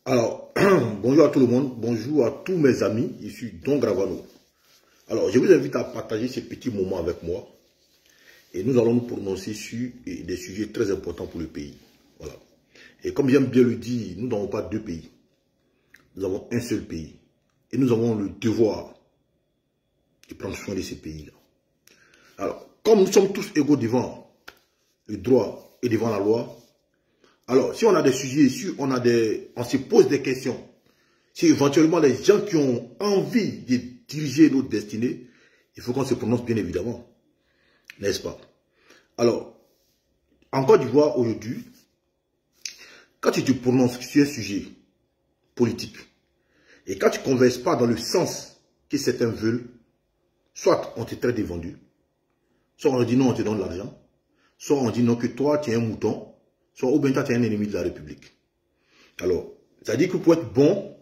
Alors, bonjour à tout le monde, bonjour à tous mes amis, ici Don Gravano. Alors, je vous invite à partager ces petits moments avec moi et nous allons nous prononcer sur des sujets très importants pour le pays. Voilà. Et comme j'aime bien le dire, nous n'avons pas deux pays, nous avons un seul pays et nous avons le devoir de prendre soin de ces pays-là. Alors, comme nous sommes tous égaux devant le droit et devant la loi, alors, si on a des sujets, si on se pose des questions, si éventuellement les gens qui ont envie de diriger notre destinée, il faut qu'on se prononce bien évidemment. N'est-ce pas? Alors, en Côte d'Ivoire aujourd'hui, quand tu te prononces sur un sujet politique, et quand tu ne converses pas dans le sens que certains veulent, soit on te traite de vendu, soit on dit non, on te donne l'argent, soit on dit non, que toi tu es un mouton, soit ou bien toi tu es un ennemi de la République. Alors, ça dit que pour être bon,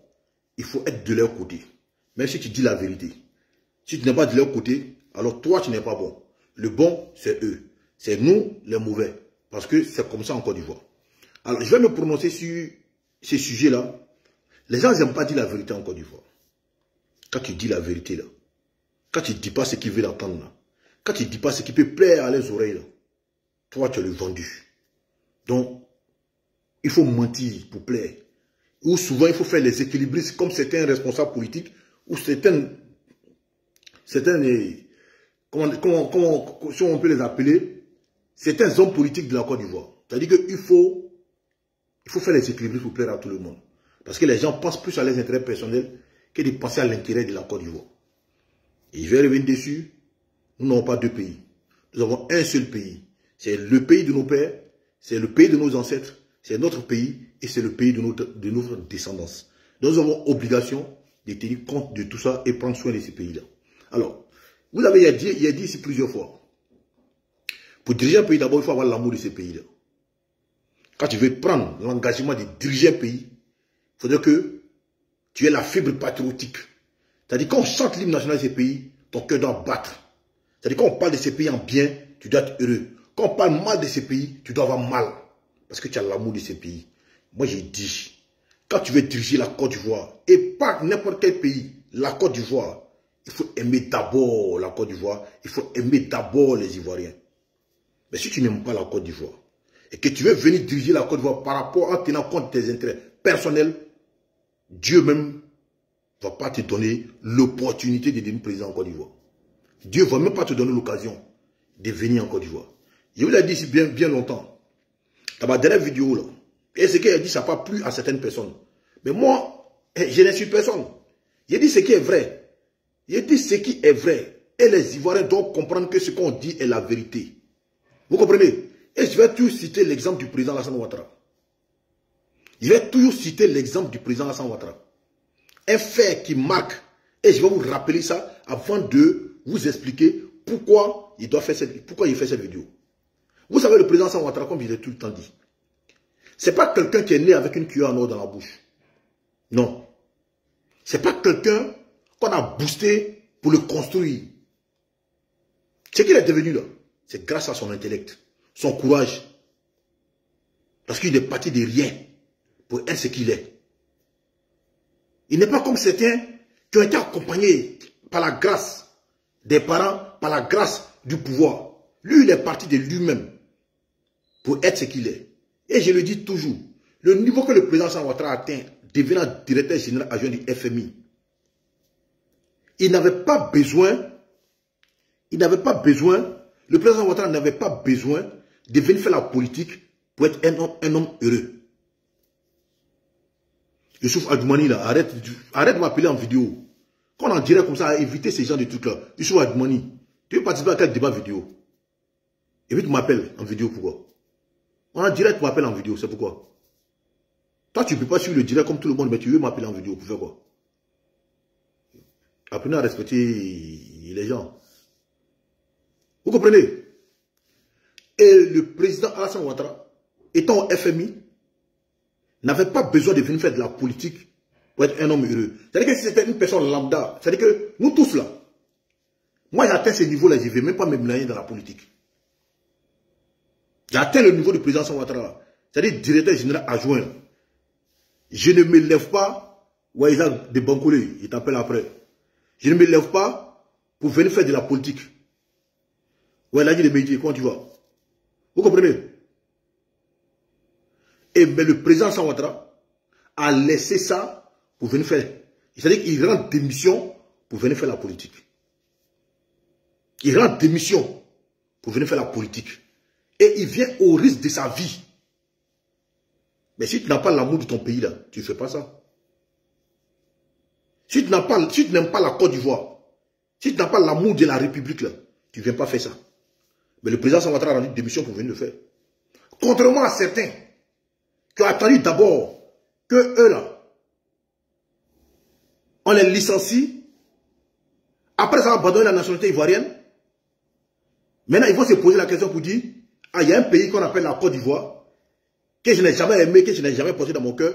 il faut être de leur côté. Même si tu dis la vérité. Si tu n'es pas de leur côté, alors toi tu n'es pas bon. Le bon, c'est eux. C'est nous les mauvais. Parce que c'est comme ça en Côte d'Ivoire. Alors, je vais me prononcer sur ces sujets-là. Les gens n'aiment pas dire la vérité en Côte d'Ivoire. Quand tu dis la vérité là, quand tu ne dis pas ce qu'ils veulent entendre là, quand tu ne dis pas ce qui peut plaire à les oreilles là, toi tu es le vendu. Donc, il faut mentir pour plaire. Ou souvent, il faut faire les équilibristes comme certains responsables politiques ou certains comment, si on peut les appeler, certains hommes politiques de la Côte d'Ivoire. C'est-à-dire qu'il faut faire les équilibristes pour plaire à tout le monde. Parce que les gens pensent plus à leurs intérêts personnels que de penser à l'intérêt de la Côte d'Ivoire. Et je vais revenir dessus. Nous n'avons pas deux pays. Nous avons un seul pays. C'est le pays de nos pères, c'est le pays de nos ancêtres, c'est notre pays et c'est le pays de notre descendance. Donc nous avons obligation de tenir compte de tout ça et prendre soin de ces pays-là. Alors, vous avez dit ici plusieurs fois, pour diriger un pays, d'abord, il faut avoir l'amour de ces pays-là. Quand tu veux prendre l'engagement de diriger un pays, il faudrait que tu aies la fibre patriotique. C'est-à-dire, quand on chante l'hymne national de ces pays, ton cœur doit battre. C'est-à-dire, quand on parle de ces pays en bien, tu dois être heureux. Quand on parle mal de ces pays, tu dois avoir mal. Parce que tu as l'amour de ces pays. Moi, j'ai dit, quand tu veux diriger la Côte d'Ivoire, et pas n'importe quel pays, la Côte d'Ivoire, il faut aimer d'abord la Côte d'Ivoire, il faut aimer d'abord les Ivoiriens. Mais si tu n'aimes pas la Côte d'Ivoire, et que tu veux venir diriger la Côte d'Ivoire par rapport en tenant compte de tes intérêts personnels, Dieu même ne va pas te donner l'opportunité de devenir président en Côte d'Ivoire. Dieu ne va même pas te donner l'occasion de venir en Côte d'Ivoire. Je vous l'ai dit ici bien longtemps. Dans ma dernière vidéo, là, et ce qu'elle a dit, ça n'a pas plu à certaines personnes. Mais moi, je n'insulte personne. J'ai dit ce qui est vrai. J'ai dit ce qui est vrai. Et les Ivoiriens doivent comprendre que ce qu'on dit est la vérité. Vous comprenez? Et je vais toujours citer l'exemple du président Alassane Ouattara. Je vais toujours citer l'exemple du président Alassane Ouattara. Un fait qui marque. Et je vais vous rappeler ça avant de vous expliquer pourquoi il fait cette vidéo. Vous savez, le président Alassane Ouattara, comme je l'ai tout le temps dit, c'est pas quelqu'un qui est né avec une cuillère en or dans la bouche. Non. C'est pas quelqu'un qu'on a boosté pour le construire. Ce qu'il est devenu là, c'est grâce à son intellect, son courage. Parce qu'il est parti de rien pour être ce qu'il est. Il n'est pas comme certains qui ont été accompagnés par la grâce des parents, par la grâce du pouvoir. Lui, il est parti de lui-même pour être ce qu'il est. Et je le dis toujours, le niveau que le président Alassane Ouattara a atteint, devenant directeur général adjoint du FMI, il n'avait pas besoin, le président Ouattara n'avait pas besoin de venir faire la politique pour être un homme heureux. Youssouf Adoumani, là, arrête de m'appeler en vidéo. Quand on en dirait comme ça, à éviter ces gens de trucs-là. Youssouf Adoumani, tu veux participer à quel débat vidéo? Et puis tu m'appelles en vidéo, pourquoi? On en direct, tu m'appelles en vidéo, c'est pourquoi? Toi, tu ne peux pas suivre le direct comme tout le monde, mais tu veux m'appeler en vidéo, pour faire quoi? Apprenez à respecter les gens. Vous comprenez? Et le président Alassane Ouattara, étant au FMI, n'avait pas besoin de venir faire de la politique pour être un homme heureux. C'est-à-dire que si c'était une personne lambda, c'est-à-dire que nous tous là, moi j'ai atteint ce niveau-là, je ne vais même pas me mélanger dans la politique. J'ai atteint le niveau du président Alassane Ouattara, c'est-à-dire directeur général adjoint. Je ne me lève pas, ouais, Isaac de Bancoulé, il t'appelle après. Je ne me lève pas pour venir faire de la politique. Ouais, là, il dit de métiers, comment tu vas? Vous comprenez? Et mais le président Ouattara a laissé ça pour venir faire. C'est-à-dire qu'il rend démission pour venir faire la politique. Il rend démission pour venir faire la politique. Et il vient au risque de sa vie. Mais si tu n'as pas l'amour de ton pays, là, tu ne fais pas ça. Si tu n'aimes pas la Côte d'Ivoire, si tu n'as pas l'amour de la République, là, tu ne viens pas faire ça. Mais le président Ouattara a rendu démission pour venir le faire. Contrairement à certains qui ont attendu d'abord que eux, là, on les licencie, après ça, abandonner la nationalité ivoirienne. Maintenant, ils vont se poser la question pour dire, ah, il y a un pays qu'on appelle la Côte d'Ivoire, que je n'ai jamais aimé, que je n'ai jamais porté dans mon cœur.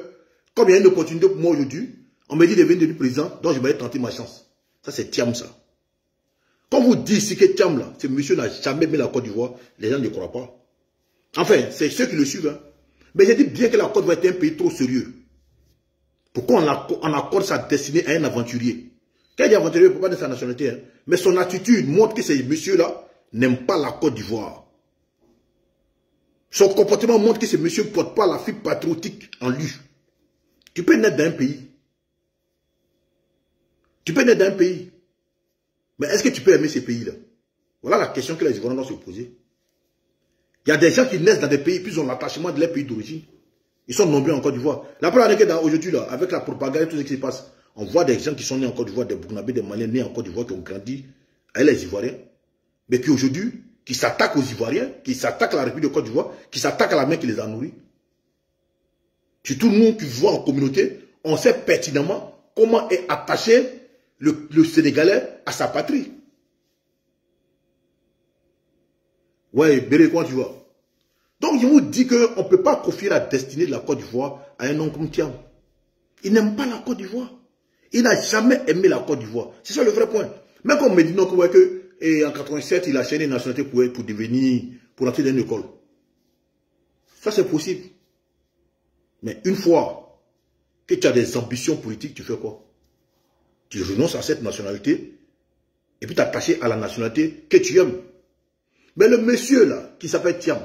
Comme il y a une opportunité pour moi aujourd'hui, on me dit de venir devenir président, donc je vais tenter ma chance. Ça, c'est Thiam, ça. Quand vous dites ici que Thiam, là, ce monsieur n'a jamais aimé la Côte d'Ivoire, les gens ne croient pas. Enfin, c'est ceux qui le suivent. Hein. Mais j'ai dit bien que la Côte d'Ivoire est un pays trop sérieux. Pourquoi on accorde sa destinée à un aventurier? Quand il dit aventurier, il ne peut pas dire sa nationalité. Hein. Mais son attitude montre que ces messieurs-là n'aiment pas la Côte d'Ivoire. Son comportement montre que ce monsieur ne porte pas la fibre patriotique en lui. Tu peux naître dans un pays. Tu peux naître dans un pays. Mais est-ce que tu peux aimer ces pays-là? Voilà la question que les Ivoiriens doivent se poser. Il y a des gens qui naissent dans des pays, puis ils ont l'attachement de leur pays d'origine. Ils sont nombreux en Côte d'Ivoire. La première année qu'aujourd'hui, là, avec la propagande et tout ce qui se passe, on voit des gens qui sont nés en Côte d'Ivoire, des Burkinabés, des Maliens nés en Côte d'Ivoire, qui ont grandi avec les Ivoiriens. Mais qui aujourd'hui, qui s'attaquent aux Ivoiriens, qui s'attaquent à la République de Côte d'Ivoire, qui s'attaquent à la main qui les a nourris. C'est tout le monde qui voit en communauté, on sait pertinemment comment est attaché le Sénégalais à sa patrie. Ouais, Béré, comment tu vois? Donc, je vous dis qu'on ne peut pas confier la destinée de la Côte d'Ivoire à un homme comme Thiam. Il n'aime pas la Côte d'Ivoire. Il n'a jamais aimé la Côte d'Ivoire. C'est ça le vrai point. Même quand on me dit non, que, en 87, il a chaîné une nationalité pour devenir, pour entrer dans une école. Ça, c'est possible. Mais une fois que tu as des ambitions politiques, tu fais quoi? Tu renonces à cette nationalité et puis t'attacher à la nationalité que tu aimes. Mais le monsieur là, qui s'appelle Thiam,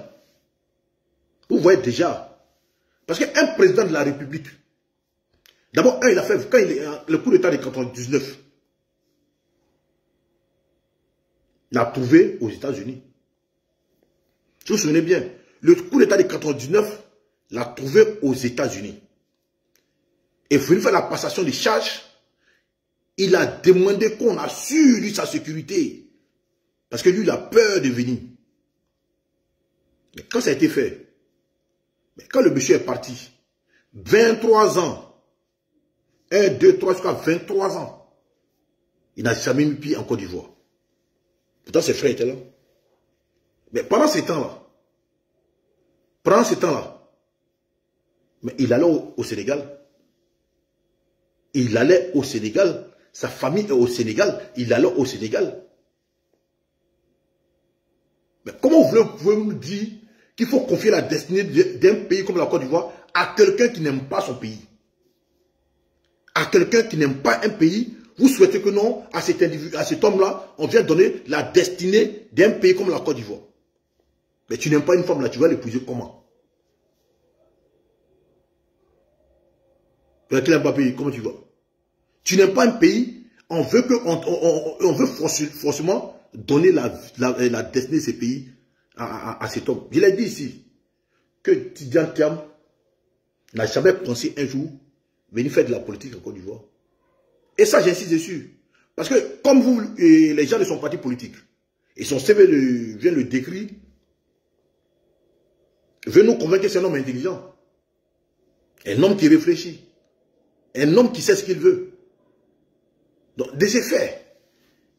vous voyez déjà, parce qu'un président de la République, d'abord, il a fait, quand il est le coup d'état de 99, il a trouvé aux États-Unis. Si vous vous souvenez bien, le coup d'état de 99 l'a trouvé aux États-Unis. Et il faire la passation des charges. Il a demandé qu'on assure lui sa sécurité. Parce que lui, il a peur de venir. Mais quand ça a été fait, mais quand le monsieur est parti, 23 ans, 1, 2, 3, jusqu'à 23 ans, il n'a jamais mis pied en Côte d'Ivoire. Pourtant, ses frères étaient là. Mais pendant ces temps-là, mais il allait au Sénégal. Il allait au Sénégal. Sa famille est au Sénégal. Il allait au Sénégal. Mais comment vous pouvez nous dire qu'il faut confier la destinée d'un pays comme la Côte d'Ivoire à quelqu'un qui n'aime pas son pays? À quelqu'un qui n'aime pas un pays, vous souhaitez que non, à cet homme-là, on vient donner la destinée d'un pays comme la Côte d'Ivoire. Mais tu n'aimes pas une femme là, tu vas l'épouser comment? Tu n'aimes pas un pays, comment tu vas? Tu n'aimes pas un pays, on veut forcément donner la destinée de ces pays à cet homme. Je l'ai dit ici, que Tidjane Thiam n'a jamais pensé un jour venir faire de la politique en Côte d'Ivoire. Et ça, j'insiste dessus. Parce que comme vous, les gens de son parti politique, et son CV vient le décrire, veut nous convaincre que c'est un homme intelligent. Un homme qui réfléchit. Un homme qui sait ce qu'il veut. Donc, de ces faits,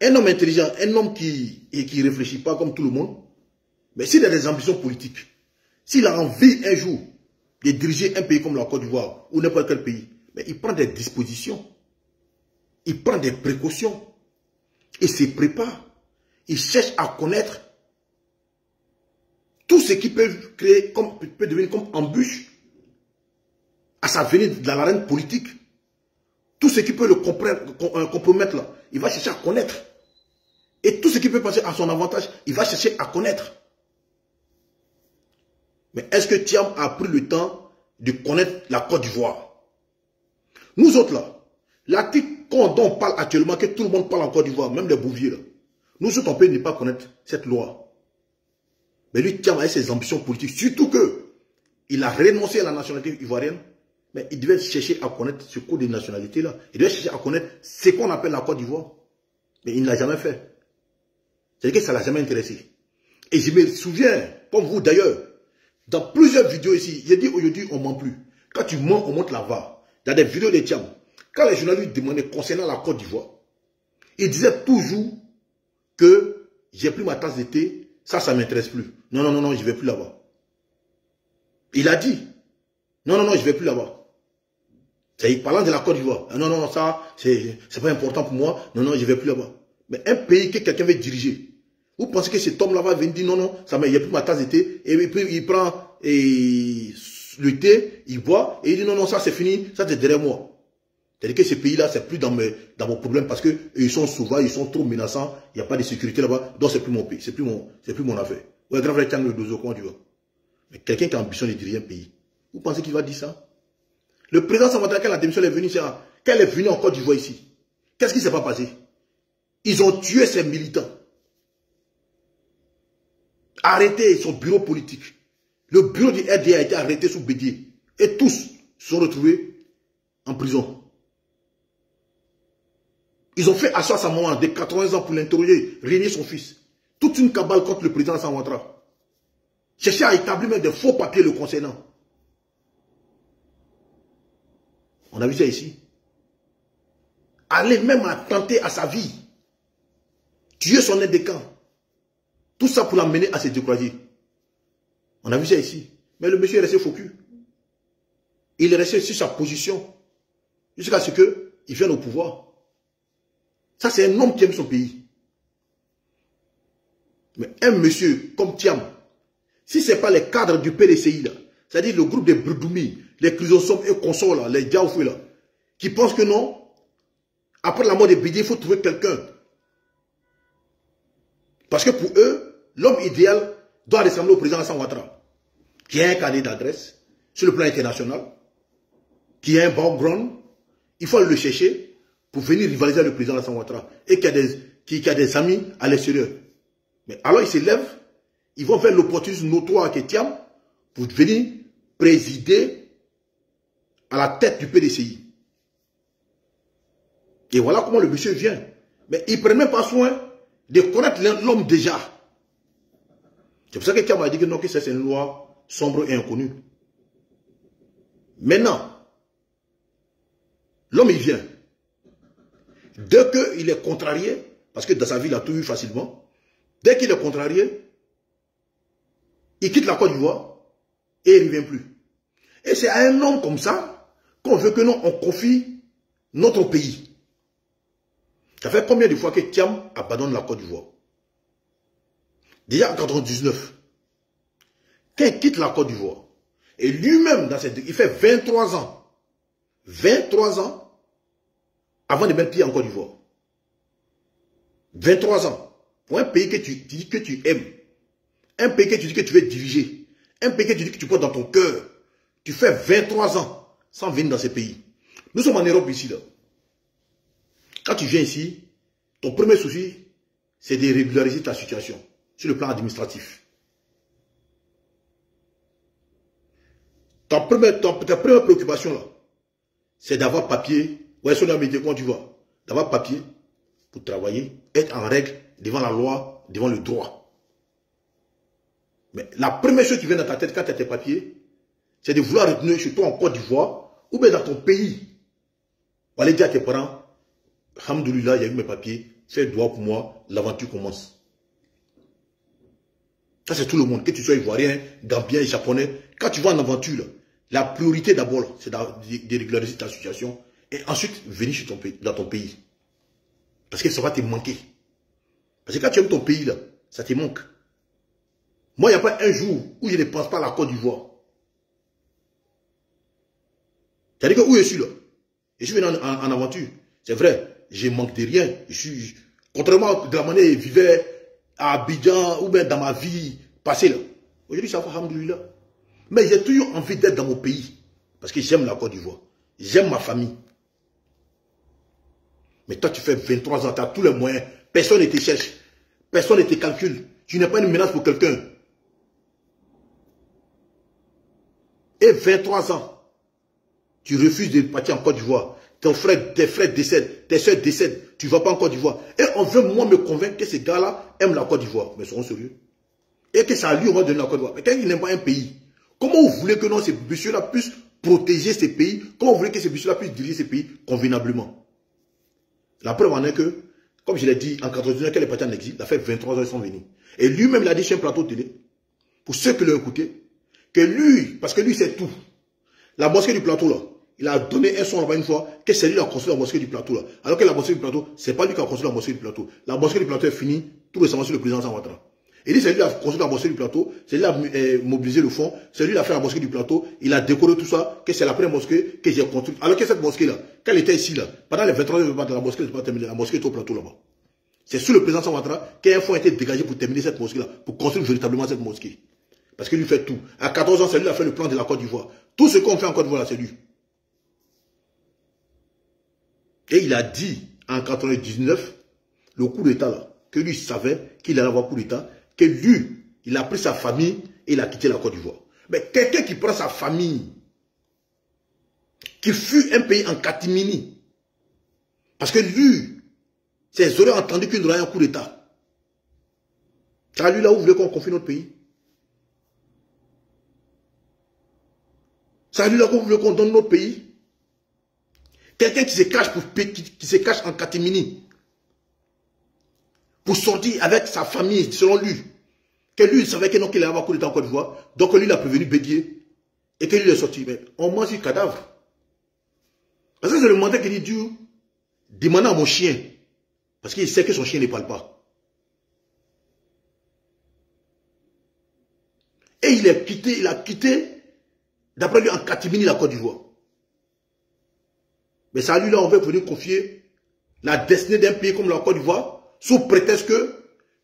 un homme intelligent, un homme qui ne réfléchit pas comme tout le monde, mais s'il a des ambitions politiques, s'il a envie un jour de diriger un pays comme la Côte d'Ivoire ou n'importe quel pays, mais il prend des dispositions, il prend des précautions, il se prépare, il cherche à connaître tout ce qui peut devenir comme embûche à sa venue dans l'arène politique. Tout ce qui peut le compromettre là, il va chercher à connaître. Et tout ce qui peut passer à son avantage, il va chercher à connaître. Mais est-ce que Thiam a pris le temps de connaître la Côte d'Ivoire? Nous autres là, l'article dont on parle actuellement, que tout le monde parle en Côte d'Ivoire, même les bouviers là, nous autres on peut ne pas connaître cette loi. Mais lui, Thiam a ses ambitions politiques, surtout que il a renoncé à la nationalité ivoirienne, mais il devait chercher à connaître ce code de nationalité là. Il devait chercher à connaître ce qu'on appelle la Côte d'Ivoire. Mais il ne l'a jamais fait. C'est-à-dire que ça ne l'a jamais intéressé. Et je me souviens, comme vous d'ailleurs, dans plusieurs vidéos ici, j'ai dit aujourd'hui on ne ment plus. Quand tu mens, on monte la VAR. Dans des vidéos de Thiam, quand les journalistes demandaient concernant la Côte d'Ivoire, il disait toujours que j'ai pris ma tasse de thé, ça ne m'intéresse plus. Non, non, non, non, je ne vais plus là-bas. Il a dit, non, non, non, je ne vais plus là-bas. Parlant de la Côte d'Ivoire, non, non, non, ça, c'est pas important pour moi, non, non, je ne vais plus là-bas. Mais un pays que quelqu'un veut diriger, vous pensez que cet homme-là va venir dire non, non, ça il n'y a plus ma tasse de thé, et puis il prend le thé, il boit, et il dit non, non, ça c'est fini, ça c'est derrière moi. C'est-à-dire que ce pays-là, c'est plus dans mon problème parce qu'ils sont sauvages, ils sont trop menaçants, il n'y a pas de sécurité là-bas, donc c'est plus mon pays, c'est plus mon affaire. Ouais, grand frère Thiam le Dozo, comment tu vas? Mais quelqu'un qui a ambition de diriger un pays, vous pensez qu'il va dire ça? Le président Samantha, quand la démission est venue, quand elle est venue en Côte d'Ivoire ici, qu'est-ce qui ne s'est pas passé? Ils ont tué ses militants. Arrêté son bureau politique. Le bureau du RDA a été arrêté sous Bédier. Et tous sont retrouvés en prison. Ils ont fait asseoir sa maman de 80 ans pour l'interroger, régner son fils. Toute une cabale contre le président Alassane Ouattara. Chercher à établir même des faux papiers le concernant. On a vu ça ici. Aller même attenter à sa vie. Tuer son aide de camp. Tout ça pour l'amener à se décourager. On a vu ça ici. Mais le monsieur est resté focus. Il est resté sur sa position. Jusqu'à ce qu'il vienne au pouvoir. Ça, c'est un homme qui aime son pays. Mais un monsieur comme Thiam, si ce n'est pas les cadres du PDCI, c'est-à-dire le groupe des Brudoumi, les Chrysostom et consorts, là, les Diaoufoué, là, qui pensent que non, après la mort de Bédier, il faut trouver quelqu'un. Parce que pour eux, l'homme idéal doit ressembler au président Alassane Ouattara, qui a un carnet d'adresse sur le plan international, qui a un background, il faut le chercher pour venir rivaliser avec le président Alassane Ouattara et qui a des amis à l'extérieur. Mais alors ils se lèvent, ils vont faire l'opportunisme notoire que Thiam pour venir présider à la tête du PDCI. Et voilà comment le monsieur vient. Mais il ne prend même pas soin de connaître l'homme déjà. C'est pour ça que Thiam a dit que non, que c'est une loi sombre et inconnue. Maintenant, l'homme il vient. Dès qu'il est contrarié, parce que dans sa vie il a tout eu facilement, dès qu'il est contrarié, il quitte la Côte d'Ivoire et il ne revient plus. Et c'est à un homme comme ça qu'on veut que nous on confie notre pays. Ça fait combien de fois que Thiam abandonne la Côte d'Ivoire? Déjà en 1999, quand il quitte la Côte d'Ivoire, et lui-même, il fait 23 ans, 23 ans, avant de mettre pied en Côte d'Ivoire. 23 ans. Pour un pays que tu dis que tu aimes, un pays que tu dis que tu veux diriger, un pays que tu dis que tu portes dans ton cœur, tu fais 23 ans sans venir dans ce pays. Nous sommes en Europe ici, là. Quand tu viens ici, ton premier souci, c'est de régulariser ta situation sur le plan administratif. Ta première préoccupation, là, c'est d'avoir papier. Ouais, sur la métier, comment tu vas? D'avoir papier pour travailler, être en règle devant la loi, devant le droit. Mais la première chose qui vient dans ta tête quand tu as tes papiers, c'est de vouloir retourner chez toi en Côte d'Ivoire ou bien dans ton pays. Pour aller dire à tes parents, alhamdoulilah, il y a eu mes papiers, fais droit pour moi, l'aventure commence. Ça, c'est tout le monde. Que tu sois ivoirien, gambien, japonais. Quand tu vas en aventure, là, la priorité d'abord, c'est de régulariser ta situation et ensuite venir dans ton pays. Parce que ça va te manquer. Parce que quand tu aimes ton pays, là, ça te manque. Moi, il n'y a pas un jour où je ne pense pas à la Côte d'Ivoire. C'est-à-dire que où je suis là? Je suis venu en aventure. C'est vrai, je manque de rien. Contrairement de la manière dont je vivais à Abidjan ou bien dans ma vie passée là. Aujourd'hui, ça va, alhamdoulilah. Mais j'ai toujours envie d'être dans mon pays. Parce que j'aime la Côte d'Ivoire. J'aime ma famille. Mais toi, tu fais 23 ans, tu as tous les moyens. Personne ne te cherche. Personne ne te calcule. Tu n'es pas une menace pour quelqu'un. Et 23 ans, tu refuses de partir en Côte d'Ivoire. Tes frères décèdent, tes soeurs décèdent. Tu ne vas pas en Côte d'Ivoire. Et on veut, moi, me convaincre que ces gars-là aiment la Côte d'Ivoire. Mais seront sérieux. Et que ça à lui, on va donner la Côte d'Ivoire. Mais quand il n'aime pas un pays, comment vous voulez que non, ces messieurs-là puissent protéger ces pays? Comment vous voulez que ces messieurs-là puissent diriger ces pays convenablement? La preuve en est que, comme je l'ai dit, en 99, quand il est parti en exil, il a fait 23 ans, ils sont venus. Et lui-même, il a dit sur un plateau de télé, pour ceux qui l'ont écouté, que lui, parce que lui, c'est tout. La mosquée du plateau, là, il a donné un son là-bas une fois, que c'est lui qui a construit la mosquée du plateau, là. Alors que la mosquée du plateau, c'est pas lui qui a construit la mosquée du plateau. La mosquée du plateau est finie tout récemment sur le président Alassane Ouattara. Il dit c'est lui qui a construit la mosquée du plateau, c'est lui qui a mobilisé le fonds, c'est lui qui a fait la mosquée du plateau, il a décoré tout ça, que c'est la première mosquée que j'ai construite. Alors que cette mosquée-là, quand elle était ici, là, pendant les 23 heures de la mosquée, pas terminée, la mosquée est au plateau là-bas. C'est sur le président Alassane Ouattara qu'un fonds a été dégagé pour terminer cette mosquée-là, pour construire véritablement cette mosquée. Parce qu'il lui fait tout. À 14 ans, c'est lui qui a fait le plan de la Côte d'Ivoire. Tout ce qu'on fait en Côte d'Ivoire, c'est lui. Et il a dit en 99, le coup d'État là, que lui savait qu'il allait avoir coup d'État, que lui, il a pris sa famille et il a quitté la Côte d'Ivoire. Mais quelqu'un qui prend sa famille, qui fuit un pays en catimini, parce que lui, ses oreilles ont entendu qu'il y aurait un coup d'État. C'est à lui là où vous voulez qu'on confie notre pays. C'est à lui là où vous voulez qu'on donne notre pays. Quelqu'un qui se cache en catimini pour sortir avec sa famille, selon lui. Que lui, il savait que non, qu'il allait avoir coup d'État en Côte d'Ivoire. Donc lui, il a prévenu Bédier. Et que lui, il est sorti. Mais on mange du cadavre. Parce que c'est le mandat qu'il dit, demandez à mon chien. Parce qu'il sait que son chien ne parle pas. Et il a quitté, d'après lui, en catimini, la Côte d'Ivoire. Mais ça, lui, là, on veut venir confier la destinée d'un pays comme la Côte d'Ivoire, sous prétexte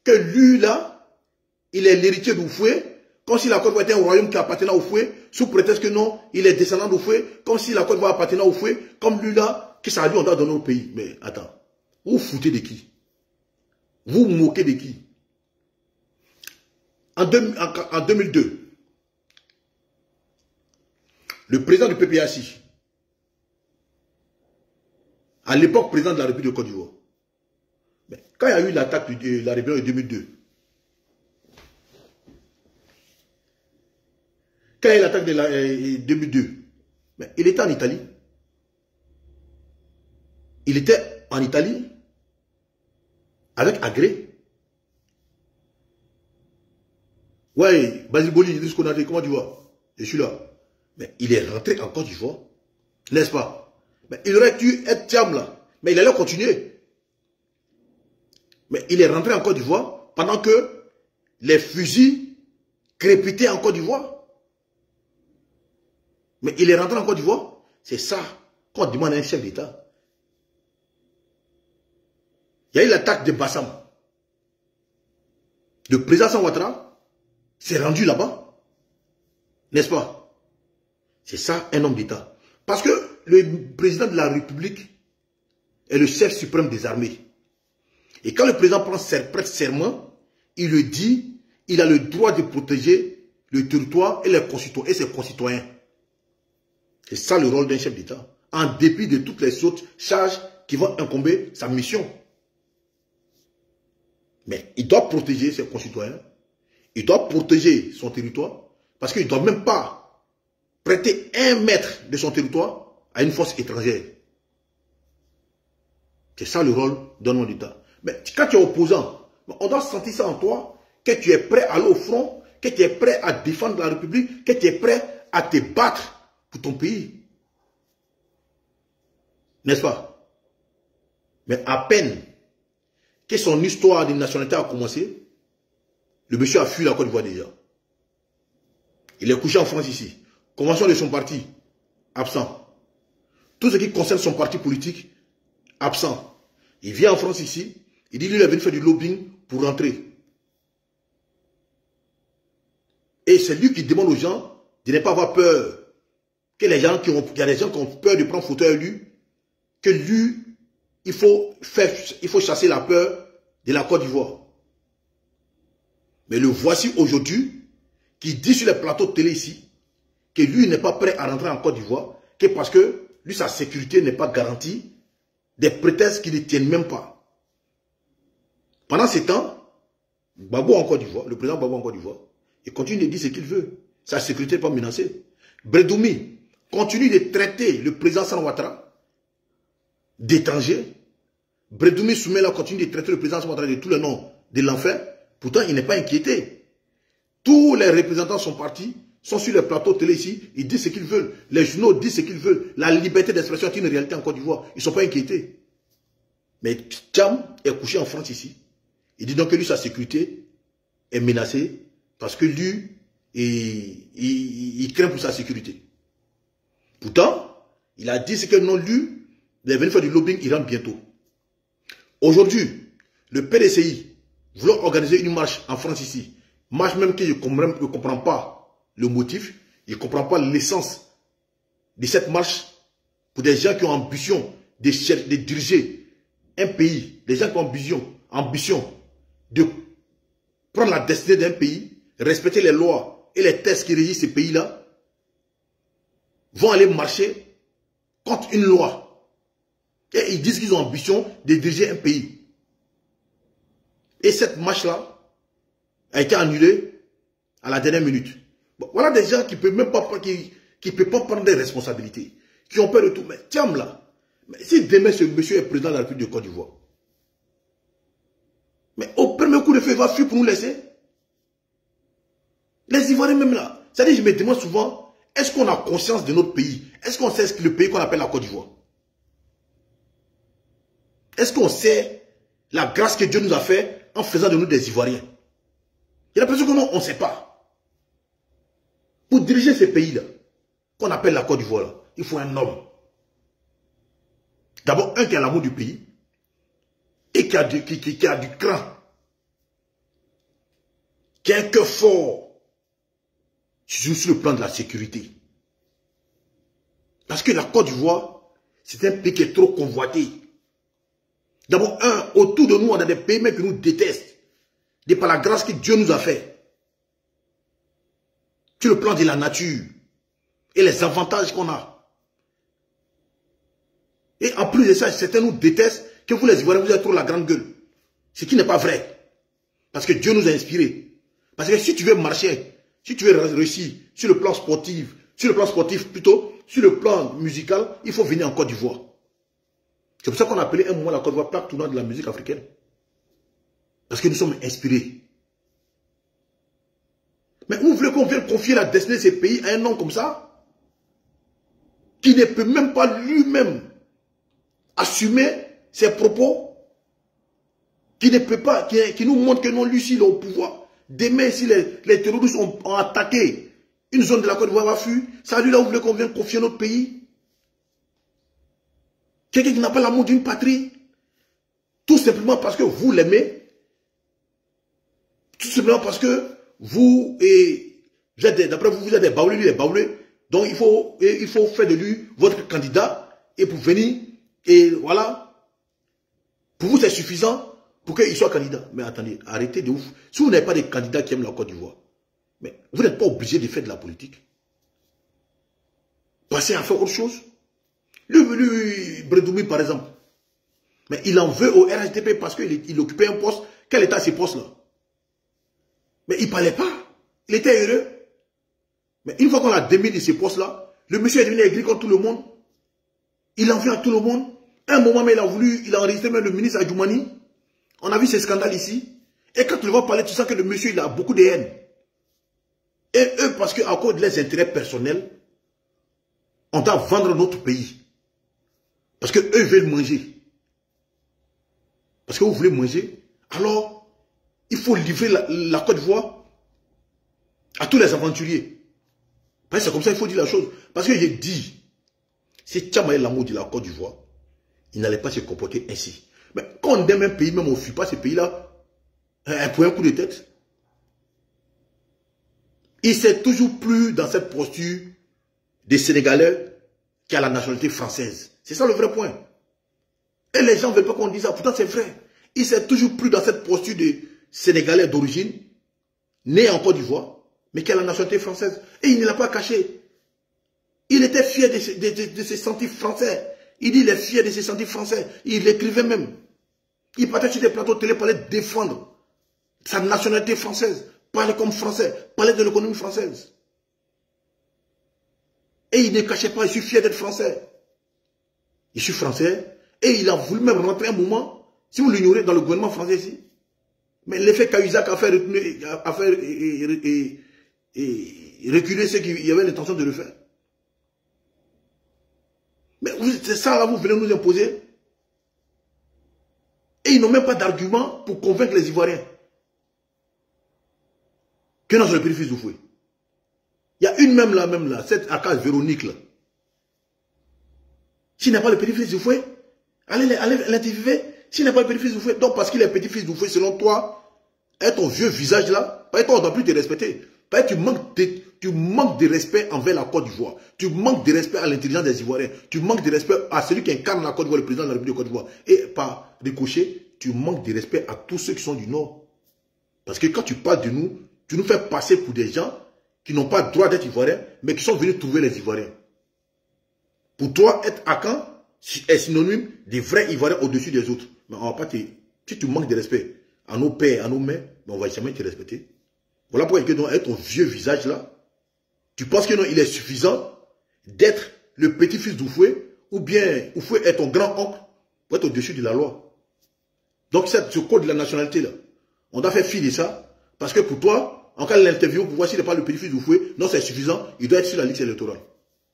que lui, là, il est l'héritier d'Oufoué, comme si la Côte d'Ivoire était un royaume qui appartenait à Oufoué, sous prétexte que non, il est descendant d'Oufoué, comme si la Côte d'Ivoire appartenait à Oufoué, comme lui, là, que ça, lui, on doit donner au pays. Mais attends, vous vous foutez de qui? Vous vous moquez de qui? En 2002, le président du PPAC, à l'époque président de la République de Côte d'Ivoire. Mais quand il y a eu l'attaque de la rébellion de 2002, quand il y a eu l'attaque de 2002, mais il était en Italie. Il était en Italie avec Agré. Ouais, Basile Boli, il dit ce qu'on a dit, comment tu vois? Je suis là. Mais il est rentré en Côte d'Ivoire, n'est-ce pas? Mais il aurait dû être Thiam là. Mais il allait continuer. Mais il est rentré en Côte d'Ivoire pendant que les fusils crépitaient en Côte d'Ivoire. Mais il est rentré en Côte d'Ivoire. C'est ça qu'on demande à un chef d'État. Il y a eu l'attaque de Bassam. Le président Alassane Ouattara s'est rendu là-bas. N'est-ce pas? C'est ça un homme d'État. Parce que le président de la République est le chef suprême des armées. Et quand le président prête serment, il le dit, il a le droit de protéger le territoire et ses concitoyens. C'est ça le rôle d'un chef d'État. En dépit de toutes les autres charges qui vont incomber sa mission. Mais il doit protéger ses concitoyens. Il doit protéger son territoire. Parce qu'il ne doit même pas prêter 1 mètre de son territoire à une force étrangère. C'est ça le rôle d'un homme d'État. Mais quand tu es opposant, on doit sentir ça en toi, que tu es prêt à aller au front, que tu es prêt à défendre la République, que tu es prêt à te battre pour ton pays. N'est-ce pas? Mais à peine que son histoire de nationalité a commencé, le monsieur a fui la Côte d'Ivoire déjà. Il est couché en France ici. Convention de son parti, absent. Tout ce qui concerne son parti politique, absent. Il vient en France ici, il dit lui il est venu faire du lobbying pour rentrer. Et c'est lui qui demande aux gens de ne pas avoir peur. Que les gens il y a des gens qui ont peur de prendre photo avec lui, que lui, il faut chasser la peur de la Côte d'Ivoire. Mais le voici aujourd'hui, qui dit sur les plateaux de télé ici, que lui n'est pas prêt à rentrer en Côte d'Ivoire, que parce que lui, sa sécurité n'est pas garantie, des prétextes qui ne tiennent même pas. Pendant ce temps, Gbagbo en Côte d'Ivoire, le président Gbagbo en Côte d'Ivoire, il continue de dire ce qu'il veut. Sa sécurité n'est pas menacée. Bredoumi continue de traiter le président Alassane Ouattara d'étranger. Bredoumi Soumela continue de traiter le président Alassane Ouattara de tous les noms de l'enfer. Pourtant, il n'est pas inquiété. Tous les représentants sont partis, sont sur les plateaux télé ici, ils disent ce qu'ils veulent. Les journaux disent ce qu'ils veulent. La liberté d'expression est une réalité en Côte d'Ivoire. Ils ne sont pas inquiétés. Mais Tcham est couché en France ici. Il dit donc que lui, sa sécurité est menacée parce que lui, il craint pour sa sécurité. Pourtant, il a dit ce que non, lui, il est venu faire du lobbying, il rentre bientôt. Aujourd'hui, le PDCI voulant organiser une marche en France ici, marche même qu'il ne comprend pas le motif, il ne comprend pas l'essence de cette marche pour des gens qui ont ambition de diriger un pays, des gens qui ont ambition de prendre la destinée d'un pays, respecter les lois et les textes qui régissent ce pays-là, vont aller marcher contre une loi. Et ils disent qu'ils ont ambition de diriger un pays. Et cette marche-là a été annulée à la dernière minute. Bon, voilà des gens qui ne peuvent même pas, qui peuvent pas prendre des responsabilités, qui ont peur de tout. Mais tiens là, mais si demain ce monsieur est président de la République de Côte d'Ivoire, mais au premier coup de feu, il va fuir pour nous laisser. Les Ivoiriens même là, c'est-à-dire je me demande souvent, est-ce qu'on a conscience de notre pays? Est-ce qu'on sait ce que le pays qu'on appelle la Côte d'Ivoire? Est-ce qu'on sait la grâce que Dieu nous a fait en faisant de nous des Ivoiriens? Il y a l'impression qu'on ne sait pas. Pour diriger ce pays-là, qu'on appelle la Côte d'Ivoire, il faut un homme. D'abord, un qui a l'amour du pays et qui a du cran, qui a un cœur fort sur le plan de la sécurité. Parce que la Côte d'Ivoire, c'est un pays qui est trop convoité. D'abord, autour de nous, on a des pays même qui nous détestent. De par la grâce que Dieu nous a fait. Sur le plan de la nature. Et les avantages qu'on a. Et en plus de ça, certains nous détestent que vous les Ivoiriens, vous êtes trop la grande gueule. Ce qui n'est pas vrai. Parce que Dieu nous a inspirés. Parce que si tu veux marcher, si tu veux réussir sur le plan sportif, plutôt, sur le plan musical, il faut venir en Côte d'Ivoire. C'est pour ça qu'on a appelé un moment la Côte d'Ivoire plaque tournante de la musique africaine. Parce que nous sommes inspirés. Mais vous voulez qu'on vienne confier la destinée de ces pays à un homme comme ça, qui ne peut même pas lui-même assumer ses propos, qui ne peut pas, qui nous montre que non, lui, s'il est au pouvoir. Demain, si les terroristes ont attaqué une zone de la Côte d'Ivoire, va fuir. Ça, lui, là, vous voulez qu'on vienne confier notre pays? Quelqu'un qui n'a pas l'amour d'une patrie. Tout simplement parce que vous l'aimez. Tout simplement parce que vous, d'après vous, vous êtes des baoulés, lui, les baoulés. Donc, il faut faire de lui votre candidat. Et pour venir, et voilà. Pour vous, c'est suffisant pour qu'il soit candidat. Mais attendez, arrêtez de ouf. Si vous n'avez pas de candidats qui aiment la Côte d'Ivoire, mais vous n'êtes pas obligé de faire de la politique. Passez à faire autre chose. Lui, Bredoumi, par exemple. Mais il en veut au RHDP parce qu'il occupait un poste. Quel était ce poste-là? Mais il ne parlait pas. Il était heureux. Mais une fois qu'on a démis de ce poste-là, le monsieur est devenu aigri contre tout le monde. Il en veut à tout le monde. À un moment, mais il a enregistré même le ministre Adjoumani. On a vu ces scandales ici. Et quand tu vas parler, tu sens que le monsieur, il a beaucoup de haine. Et eux, parce qu'à cause de leurs intérêts personnels, on doit vendre notre pays. Parce qu'eux veulent manger. Parce que vous voulez manger. Alors, il faut livrer la Côte d'Ivoire à tous les aventuriers. C'est comme ça qu'il faut dire la chose. Parce que j'ai dit, Si Thiam avait l'amour de la Côte d'Ivoire, il n'allait pas se comporter ainsi. Mais quand on aime un pays, même on ne fuit pas ce pays-là, pour un coup de tête, il s'est toujours plus dans cette posture des Sénégalais qui a la nationalité française. C'est ça le vrai point. Et les gens ne veulent pas qu'on dise ça. Pourtant, c'est vrai. Il s'est toujours plus dans cette posture des Sénégalais d'origine, nés en Côte d'Ivoire, mais qui a la nationalité française. Et il ne l'a pas caché. Il était fier de ses sentiments français. Il dit qu'il est fier de ses sentiments français. Il l'écrivait même. Il partait sur des plateaux de télé pour aller défendre sa nationalité française. Parler comme français. Parler de l'économie française. Et il ne cachait pas, je suis fier d'être français. Je suis français. Et il a voulu même rentrer un moment, si vous l'ignorez, dans le gouvernement français ici. Mais l'effet Cahuzac a fait reculer ceux qui avaient l'intention de le faire. Mais c'est ça là, vous venez nous imposer. Et ils n'ont même pas d'argument pour convaincre les Ivoiriens que non, c'est le petit-fils d'Oufoué. Il y a une même là, cette Akaz Véronique là. S'il n'est pas le petit-fils d'Oufoué, allez l'interviewer. S'il n'est pas le petit-fils d'Oufoué, donc parce qu'il est petit-fils d'Oufoué, selon toi, et ton vieux visage là, toi on ne doit plus te respecter. Tu manques de respect envers la Côte d'Ivoire. Tu manques de respect à l'intelligence des Ivoiriens. Tu manques de respect à celui qui incarne la Côte d'Ivoire, le président de la République de Côte d'Ivoire. Et par ricochet, tu manques de respect à tous ceux qui sont du Nord. Parce que quand tu parles de nous, tu nous fais passer pour des gens qui n'ont pas le droit d'être Ivoiriens, mais qui sont venus trouver les Ivoiriens. Pour toi, être Akan est synonyme des vrais Ivoiriens au-dessus des autres. Mais on va pas si tu manques de respect à nos pères, à nos mères, mais on ne va jamais te respecter. Voilà pourquoi avec ton vieux visage là, tu penses que non, il est suffisant d'être le petit-fils d'Oufoué, ou bien Oufoué est ton grand-oncle pour être au-dessus de la loi. Donc ce code de la nationalité là, on doit faire fi de ça, parce que pour toi, en cas de l'interview, pour voir s'il n'est pas le petit-fils d'Oufoué, non c'est suffisant, il doit être sur la liste électorale.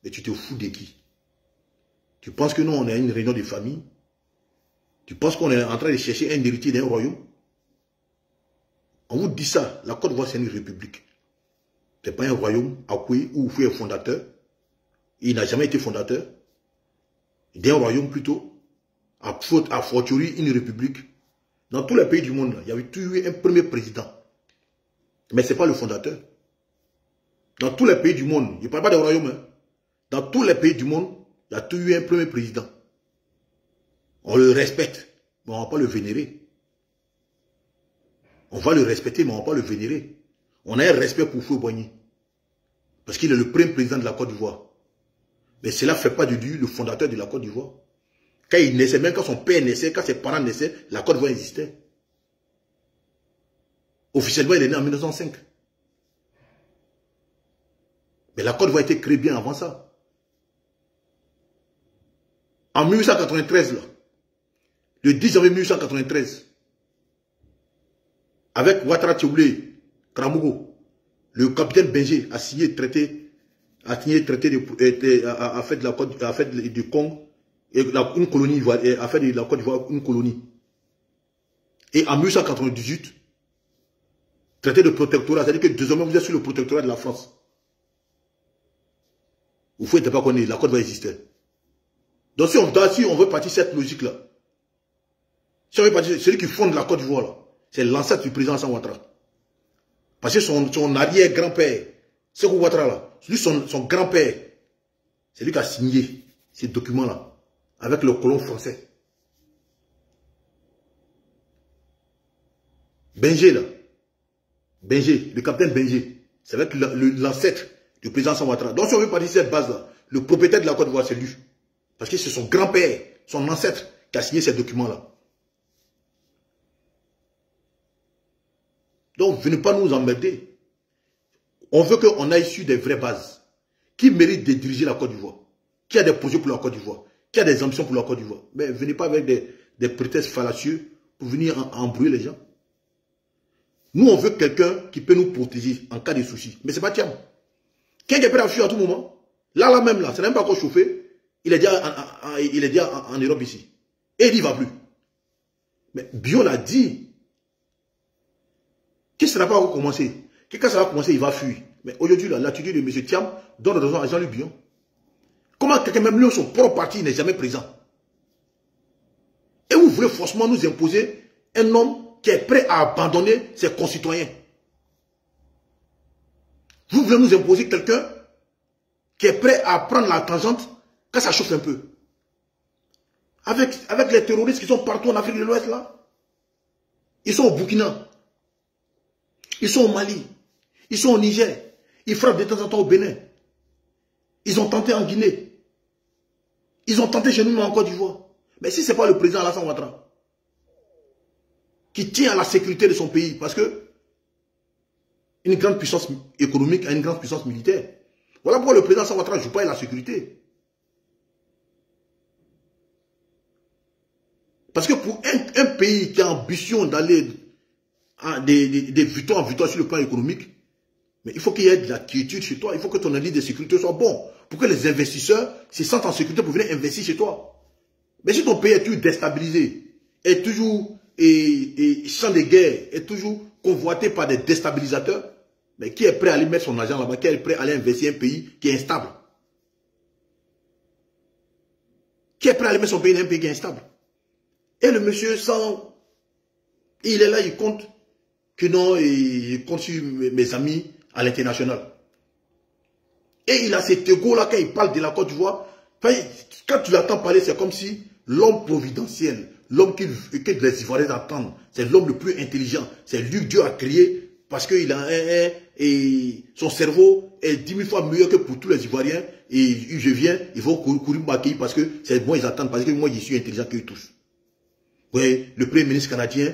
Mais tu te fous de qui? Tu penses que non, on est à une réunion de famille? Tu penses qu'on est en train de chercher un héritier d'un royaume? On vous dit ça, la Côte d'Ivoire c'est une république. Ce n'est pas un royaume Akoué où Oufoué est fondateur. Il n'a jamais été fondateur. Il est un royaume plutôt. À fortiori une république. Dans tous les pays du monde, il y avait toujours eu un premier président. Mais ce n'est pas le fondateur. Dans tous les pays du monde, je ne parle pas des royaumes. Hein. Dans tous les pays du monde, il y a toujours eu un premier président. On le respecte, mais on ne va pas le vénérer. On va le respecter, mais on ne va pas le vénérer. On a un respect pour Houphouët-Boigny. Parce qu'il est le premier président de la Côte d'Ivoire. Mais cela ne fait pas de lui le fondateur de la Côte d'Ivoire. Quand il naissait, même quand son père naissait, quand ses parents naissaient, la Côte d'Ivoire existait. Officiellement, il est né en 1905. Mais la Côte d'Ivoire a été créée bien avant ça. En 1893, là, le 10 janvier 1893, avec Ouattara Tioblé, Kramougo, le capitaine Benjé a signé le traité, a fait de Congo, une colonie, a fait de la Côte d'Ivoire une colonie. Et en 1898, traité de protectorat, c'est-à-dire que désormais vous êtes sur le protectorat de la France. Vous ne pouvez pas connaître, la Côte d'Ivoire existait. Donc si on veut partir cette logique-là, si on veut partir, celui qui fonde la Côte d'Ivoire, c'est l'ancêtre du président Alassane Ouattara. Parce que son arrière-grand-père, Sékou Ouattara, là, son grand-père, c'est lui qui a signé ces documents-là avec le colon français. Benjé, là, Benjé, le capitaine Benjé, c'est avec l'ancêtre du président Alassane Ouattara. Donc si on veut partir cette base-là, le propriétaire de la Côte d'Ivoire, c'est lui. Parce que c'est son grand-père, son ancêtre, qui a signé ces documents-là. Donc, venez pas nous emmerder. On veut qu'on aille sur des vraies bases. Qui mérite de diriger la Côte d'Ivoire? Qui a des projets pour la Côte d'Ivoire? Qui a des ambitions pour la Côte d'Ivoire? Mais venez pas avec des prétextes fallacieux pour venir embrouiller les gens. Nous, on veut quelqu'un qui peut nous protéger en cas de soucis. Mais ce n'est pas Thiam. Quelqu'un qui peut fuir à tout moment. Là même, là, ça n'est même pas encore chauffé. Il est déjà en Europe ici. Et il n'y va plus. Mais Bion l'a dit. Que ça n'a pas commencé. Que quand ça va commencer, il va fuir. Mais aujourd'hui, l'attitude de M. Thiam donne raison à Jean-Luc Bion. Comment quelqu'un, même lui, son propre parti, n'est jamais présent? Et vous voulez forcément nous imposer un homme qui est prêt à abandonner ses concitoyens. Vous voulez nous imposer quelqu'un qui est prêt à prendre la tangente quand ça chauffe un peu. Avec les terroristes qui sont partout en Afrique de l'Ouest là. Ils sont au Burkina. Ils sont au Mali. Ils sont au Niger. Ils frappent de temps en temps au Bénin. Ils ont tenté en Guinée. Ils ont tenté chez nous en Côte d'Ivoire. Mais si ce n'est pas le président Alassane Ouattara qui tient à la sécurité de son pays, parce que une grande puissance économique a une grande puissance militaire. Voilà pourquoi le président Alassane Ouattara ne joue pas à la sécurité. Parce que pour un pays qui a ambition d'aller des victoires en victoire sur le plan économique, mais il faut qu'il y ait de la quiétude chez toi. Il faut que ton indice de sécurité soit bon. Pour que les investisseurs se sentent en sécurité pour venir investir chez toi. Mais si ton pays est toujours déstabilisé, est toujours champ de guerre, est toujours convoité par des déstabilisateurs, mais qui est prêt à aller mettre son argent là-bas, qui est prêt à aller investir un pays qui est instable? Qui est prêt à aller mettre son pays dans un pays qui est instable? Et le monsieur, il est là, il compte que non, il compte sur mes amis à l'international. Et il a cet égo-là quand il parle de la Côte d'Ivoire. Quand tu l'entends parler, c'est comme si l'homme providentiel, l'homme que les Ivoiriens attendent, c'est l'homme le plus intelligent. C'est lui que Dieu a créé parce que son cerveau est 10 000 fois meilleur que pour tous les Ivoiriens. Et je viens, ils vont courir m'accueillir parce que c'est moi, ils attendent, parce que moi, je suis intelligent qu'eux tous. Oui, le Premier ministre canadien,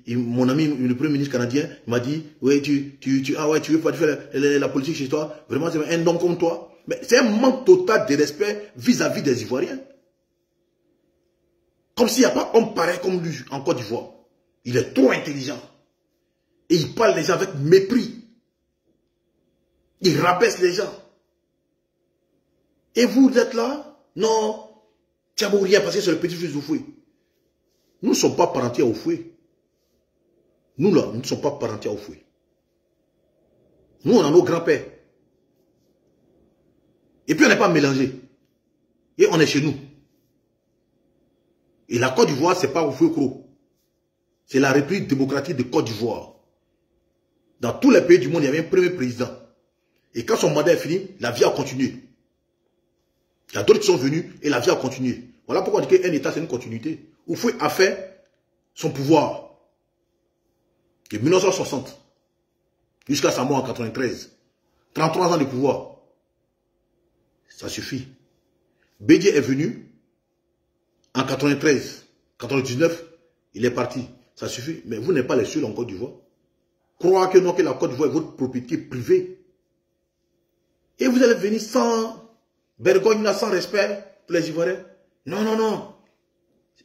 mon ami, le Premier ministre canadien, m'a dit, oui, tu veux pas faire la politique chez toi? Vraiment, c'est un homme comme toi. Mais c'est un manque total de respect vis-à-vis des Ivoiriens. Comme s'il n'y a pas homme pareil comme lui en Côte d'Ivoire. Il est trop intelligent. Et il parle les gens avec mépris. Il rabaisse les gens. Et vous êtes là? Non, tu n'as rien parce que c'est le petit-fils d'Oufoué. Nous ne sommes pas parentés à Oufoué. Nous là, nous ne sommes pas parentés à Oufoué. Nous, on a nos grands-pères. Et puis on n'est pas mélangés. Et on est chez nous. Et la Côte d'Ivoire, ce n'est pas Oufoué-Kro. C'est la République démocratique de Côte d'Ivoire. Dans tous les pays du monde, il y avait un premier président. Et quand son mandat est fini, la vie a continué. Il y a d'autres qui sont venus et la vie a continué. Voilà pourquoi on dit qu'un État, c'est une continuité. Oufoué a fait son pouvoir de 1960 jusqu'à sa mort en 93. 33 ans de pouvoir. Ça suffit. Bédié est venu en 93. 99, il est parti. Ça suffit. Mais vous n'êtes pas les seuls en Côte d'Ivoire. Croire que non, que la Côte d'Ivoire est votre propriété privée. Et vous allez venir sans vergogne, sans respect pour les Ivoiriens. Non, non, non.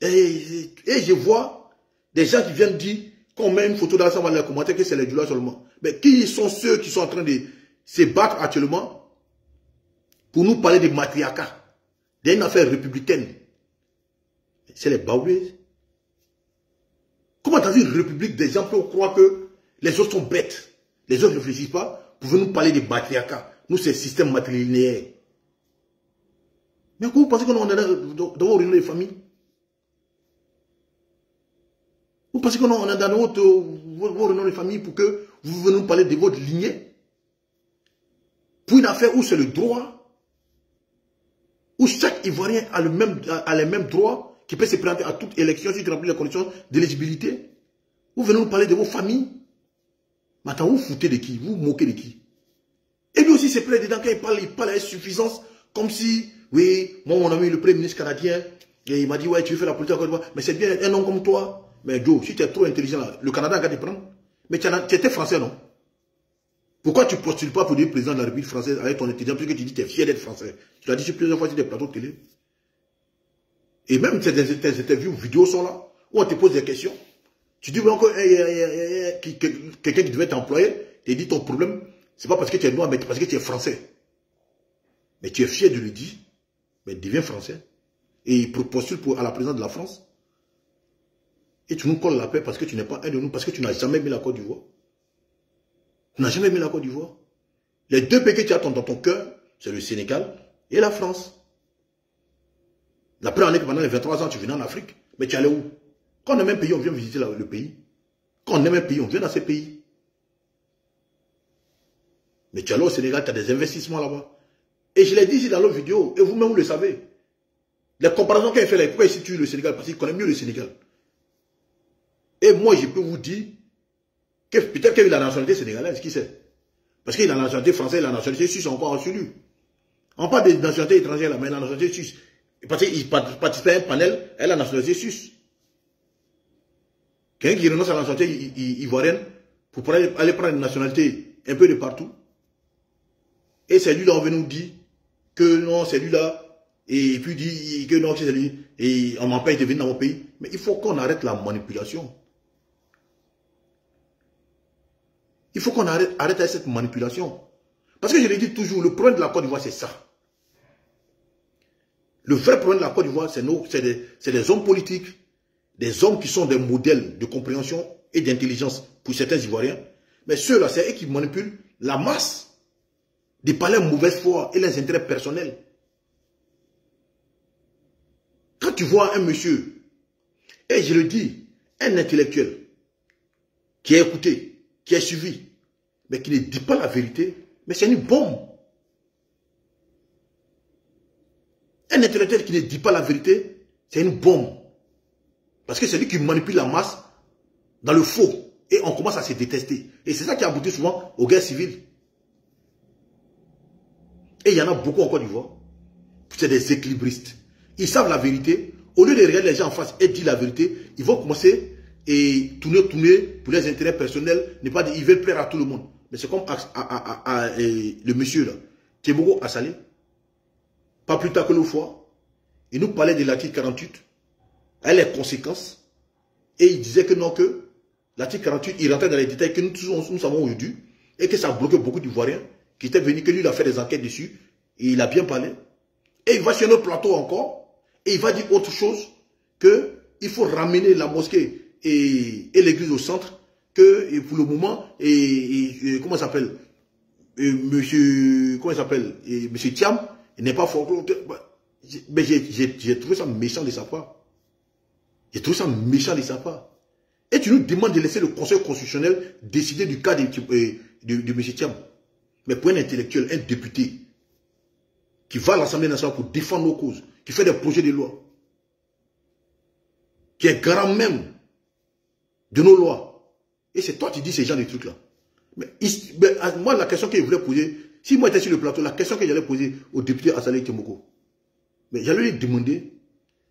Et je vois des gens qui viennent dire qu'on met une photo dans ça, on va les commenter que c'est les Djoula seulement. Mais qui sont ceux qui sont en train de se battre actuellement pour nous parler de matriarcat, d'une affaire républicaine? C'est les Baoulés. Comment dans une république, des gens peuvent croire que les autres sont bêtes? Les autres ne réfléchissent pas pour nous parler de matriarcat. Nous, c'est le système matrilinéaire. Mais vous pensez que nous, on est dans vos réunions de famille? Vous pensez que nous, on est dans vos réunions de famille pour que vous venez nous parler de votre lignée? Pour une affaire où c'est le droit, où chaque Ivoirien a les mêmes droits, qui peut se présenter à toute élection si tu remplis les conditions d'éligibilité. Vous venez nous parler de vos familles. Mais attends, vous foutez de qui? Vous moquez de qui? Et lui aussi, c'est plein dedans quand il parle à insuffisance, comme si, oui, moi, mon ami, le Premier ministre canadien, et il m'a dit, ouais, tu veux faire la politique en Côte d'Ivoire, mais c'est bien un homme comme toi. Mais Joe, si tu es trop intelligent, là, le Canada va te prendre. Mais tu étais français, non? Pourquoi tu ne postules pas pour devenir président de la République française avec ton intelligence, puisque tu dis que tu es fier d'être français? Tu l'as dit plusieurs fois sur des plateaux de télé. Et même tes interviews vidéos sont là, où on te pose des questions. Tu dis vraiment que quelqu'un qui devait t'employer, te dit ton problème, c'est pas parce que tu es noir, mais parce que tu es français. Mais tu es fier de le dire, mais deviens français. Et il postule à la présidence de la France. Et tu nous colles la paix parce que tu n'es pas un de nous, parce que tu n'as jamais aimé la Côte d'Ivoire. Tu n'as jamais aimé la Côte d'Ivoire. Les deux pays que tu as dans ton cœur, c'est le Sénégal et la France. La première année que pendant les 23 ans, tu venais en Afrique. Mais tu allais où? Quand on aime un pays, on vient visiter le pays. Quand on aime un pays, on vient dans ces pays. Mais tu allais au Sénégal, tu as des investissements là-bas. Et je l'ai dit ici dans l'autre vidéo, et vous-même vous le savez. Les comparaisons qu'il fait là, pourquoi il situe le Sénégal? Parce qu'il connaît mieux le Sénégal. Et moi, je peux vous dire que peut-être qu'il a la nationalité sénégalaise, qui sait? Parce qu'il a la nationalité française et la nationalité suisse encore sur lui. On parle des nationalités étrangères là, mais la nationalité suisse. Parce qu'il participe à un panel, elle a la nationalité suisse. Quelqu'un qui renonce à la nationalité ivoirienne pour aller prendre une nationalité un peu de partout. Et c'est lui-là, on vient nous dire que non, c'est lui-là. Et puis dit que non, c'est lui. Et on m'empêche de venir dans mon pays. Mais il faut qu'on arrête la manipulation. Il faut qu'on arrête avec cette manipulation. Parce que je le dis toujours, le problème de la Côte d'Ivoire, c'est ça. Le vrai problème de la Côte d'Ivoire, c'est des hommes politiques, des hommes qui sont des modèles de compréhension et d'intelligence pour certains Ivoiriens. Mais ceux-là, c'est eux qui manipulent la masse de parler mauvaise foi et les intérêts personnels. Quand tu vois un monsieur, et je le dis, un intellectuel qui a écouté, qui a suivi, mais qui ne dit pas la vérité, mais c'est une bombe. Un intellectuel qui ne dit pas la vérité, c'est une bombe. Parce que c'est lui qui manipule la masse dans le faux. Et on commence à se détester. Et c'est ça qui aboutit souvent aux guerres civiles. Et il y en a beaucoup en Côte d'Ivoire. C'est des équilibristes. Ils savent la vérité. Au lieu de regarder les gens en face et dire la vérité, ils vont commencer et tourner pour les intérêts personnels. Ne pas dire, ils veulent plaire à tout le monde. Mais c'est comme le monsieur là, Tchémogo Assalé. Pas plus tard que l'autre fois, il nous parlait de l'article 48, avec les conséquences. Et il disait que non, que l'article 48, il rentrait dans les détails que nous savons aujourd'hui. Et que ça a bloqué beaucoup d'Ivoiriens qui étaient venus, que lui il a fait des enquêtes dessus. Et il a bien parlé. Et il va sur notre plateau encore. Et il va dire autre chose. Qu'il faut ramener la mosquée et l'église au centre. Que pour le moment, comment il s'appelle, monsieur Thiam, il n'est pas fort. Mais j'ai trouvé ça méchant de sa part. J'ai trouvé ça méchant de sa part. Et tu nous demandes de laisser le Conseil constitutionnel décider du cas de M. Thiam. Mais pour un intellectuel, un député, qui va à l'Assemblée nationale pour défendre nos causes, qui fait des projets de loi, qui est garant même de nos lois, et c'est toi qui dis ces gens de trucs-là. Mais moi, la question que je voulais poser, si moi j'étais sur le plateau, la question que j'allais poser au député Assalé Tchémogo, mais j'allais lui demander,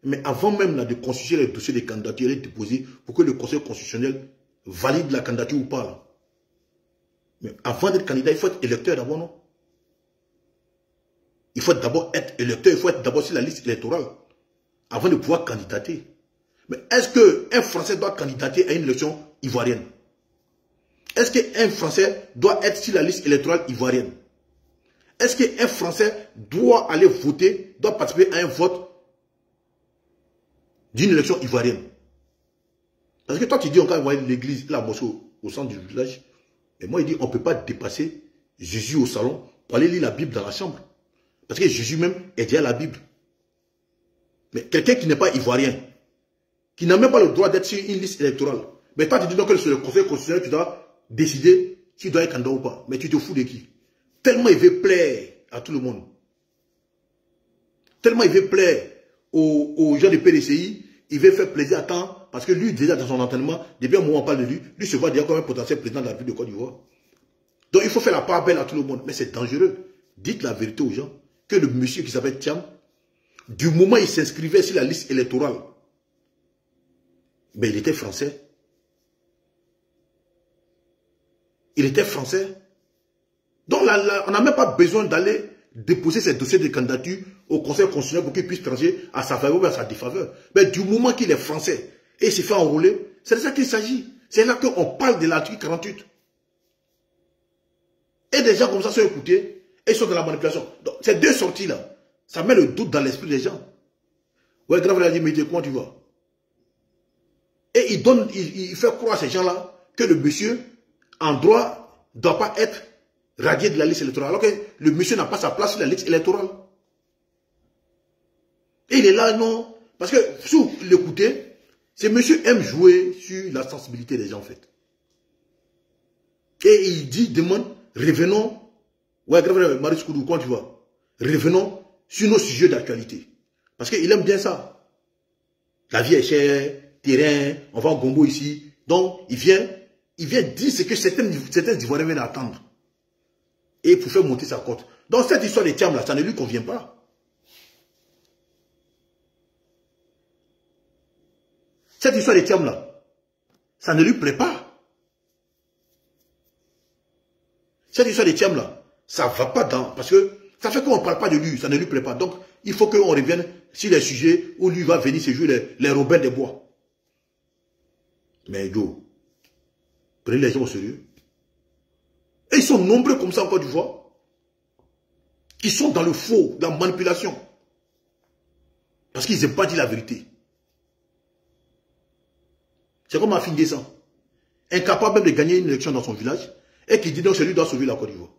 mais avant même là, de constituer les dossiers de candidature, il est déposé pour que le Conseil constitutionnel valide la candidature ou pas. Là. Mais avant d'être candidat, il faut être électeur d'abord, non? Il faut d'abord être électeur, il faut être d'abord sur la liste électorale avant de pouvoir candidater. Mais est-ce qu'un Français doit candidater à une élection ivoirienne? Est-ce qu'un Français doit être sur la liste électorale ivoirienne? Est-ce qu'un Français doit aller voter, doit participer à un vote d'une élection ivoirienne? Parce que toi, tu dis, on va envoyer l'église, la mosquée au centre du village. Mais moi, il dit, on ne peut pas dépasser Jésus au salon pour aller lire la Bible dans la chambre. Parce que Jésus même est déjà la Bible. Mais quelqu'un qui n'est pas ivoirien, qui n'a même pas le droit d'être sur une liste électorale. Mais toi, tu dis donc que sur le Conseil constitutionnel, tu dois décider s'il doit être candidat ou pas. Mais tu te fous de qui? Tellement il veut plaire à tout le monde. Tellement il veut plaire aux gens du PDCI, il veut faire plaisir à temps, parce que lui, déjà dans son entraînement, depuis un moment on parle de lui, lui se voit déjà comme un potentiel président de la République de Côte d'Ivoire. Donc il faut faire la part belle à tout le monde. Mais c'est dangereux. Dites la vérité aux gens, que le monsieur qui s'appelle Thiam, du moment où il s'inscrivait sur la liste électorale, mais il était français. Il était français. Donc là, on n'a même pas besoin d'aller déposer ces dossiers de candidature au Conseil constitutionnel pour qu'il puisse trancher à sa faveur ou à sa défaveur. Mais du moment qu'il est français et il s'est fait enrôler, c'est de ça qu'il s'agit. C'est là qu'on parle de l'article 48. Et des gens comme ça sont écoutés et sont dans la manipulation. Donc ces deux sorties-là, ça met le doute dans l'esprit des gens. Ouais, grave, il a dit, mais comment tu vas? Et il fait croire à ces gens-là que le monsieur, en droit, ne doit pas être radié de la liste électorale. Alors que le monsieur n'a pas sa place sur la liste électorale. Et il est là, non. Parce que, si vous l'écoutez, ce monsieur aime jouer sur la sensibilité des gens, en fait. Et il dit, demande, revenons, ouais, Maurice Koudou, quand tu vois, revenons sur nos sujets d'actualité. Parce qu'il aime bien ça. La vie est chère, terrain, on va en Gombo ici. Donc, il vient dire ce que certains Ivoiriens viennent attendre. Et pour faire monter sa cote. Donc, cette histoire des Thiam, là, ça ne lui convient pas. Cette histoire des Thiam, là, ça ne lui plaît pas. Cette histoire des Thiam, là, ça ne va pas dans... Parce que ça fait qu'on ne parle pas de lui, ça ne lui plaît pas. Donc, il faut qu'on revienne sur les sujets où lui va venir se jouer les Robins des Bois. Mais yo, prenez les gens au sérieux. Et ils sont nombreux comme ça en Côte d'Ivoire, qui sont dans le faux, dans la manipulation. Parce qu'ils n'aiment pas dire la vérité. C'est comme Afin Guessan, incapable même de gagner une élection dans son village, et qui dit donc c'est lui qui doit sauver la Côte d'Ivoire.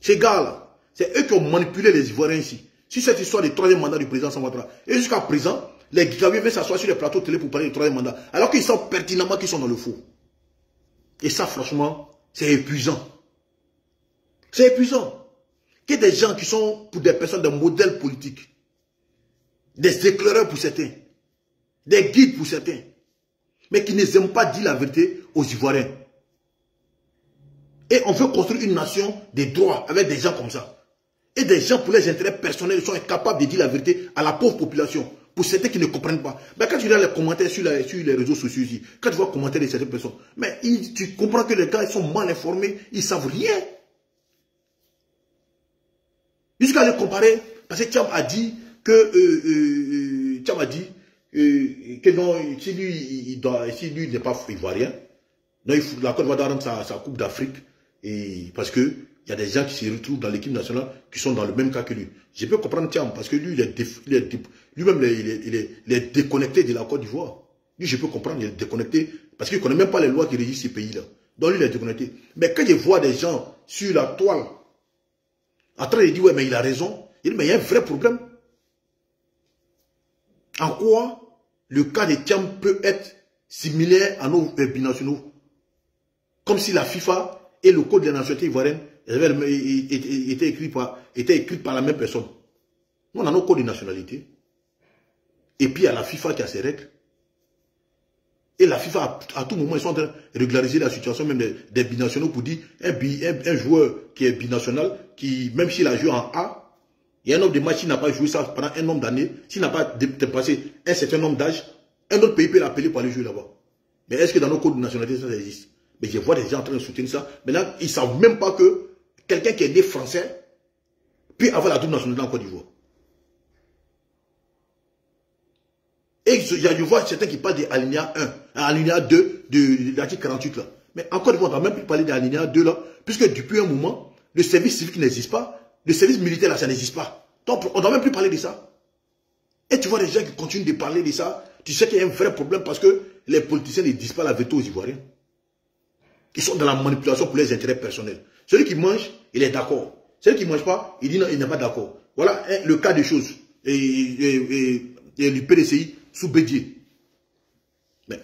Ces gars-là, c'est eux qui ont manipulé les Ivoiriens ici. Sur cette histoire du troisième mandat du président Sambatra. Et jusqu'à présent, les graviers viennent s'asseoir sur les plateaux télé pour parler du troisième mandat. Alors qu'ils savent pertinemment qu'ils sont dans le faux. Et ça, franchement, c'est épuisant. C'est épuisant. Qu'il y ait des gens qui sont pour des personnes, des modèles politiques. Des éclaireurs pour certains. Des guides pour certains. Mais qui n'aiment pas dire la vérité aux Ivoiriens. Et on veut construire une nation des droits avec des gens comme ça. Et des gens pour les intérêts personnels sont incapables de dire la vérité à la pauvre population. Pour certains qui ne comprennent pas. Mais quand tu regardes les commentaires sur les réseaux sociaux ici, quand tu vois les commentaires de certaines personnes, mais tu comprends que les gars ils sont mal informés, ils ne savent rien. Jusqu'à les comparer, parce que Thiam a dit que non, si lui n'est pas ivoirien, non, la Côte d'Ivoire doit rendre sa Coupe d'Afrique. Et parce que il y a des gens qui se retrouvent dans l'équipe nationale qui sont dans le même cas que lui. Je peux comprendre Thiam parce que lui, lui-même, il est déconnecté de la Côte d'Ivoire. Lui, je peux comprendre, il est déconnecté parce qu'il ne connaît même pas les lois qui régissent ces pays-là. Donc lui, il est déconnecté. Mais quand je vois des gens sur la toile en train de dire, ouais, mais il a raison, il dit, mais il y a un vrai problème. En quoi le cas de Thiam peut être similaire à nos binationaux? Comme si la FIFA et le code de la nationalité ivoirienne étaient écrits par la même personne. Nous, on a nos codes de nationalité. Et puis, il y a la FIFA qui a ses règles. Et la FIFA, à tout moment, ils sont en train de régulariser la situation même des binationaux pour dire un joueur qui est binational, qui, même s'il a joué en A, il y a un nombre de matchs, s'il n'a pas joué ça pendant un nombre d'années, s'il n'a pas dépassé un certain nombre d'âge, un autre pays peut l'appeler pour aller jouer là-bas. Mais est-ce que dans nos codes de nationalité, ça existe? Mais je vois des gens en train de soutenir ça. Maintenant, ils ne savent même pas que quelqu'un qui est né français peut avoir la double nationalité en Côte d'Ivoire. Et je vois certains qui parlent de l'alinéa 1, l'alinéa 2 de l'article 48 là. Mais en Côte d'Ivoire, on n'a même plus parlé de l'alinéa 2 là, puisque depuis un moment, le service civique n'existe pas, le service militaire là, ça n'existe pas. Donc, on ne doit même plus parler de ça. Et tu vois des gens qui continuent de parler de ça, tu sais qu'il y a un vrai problème parce que les politiciens ne disent pas la vérité aux Ivoiriens. Ils sont dans la manipulation pour les intérêts personnels. Celui qui mange, il est d'accord. Celui qui ne mange pas, il dit non, il n'est pas d'accord. Voilà le cas des choses. Et du PDCI sous Bédier. Mais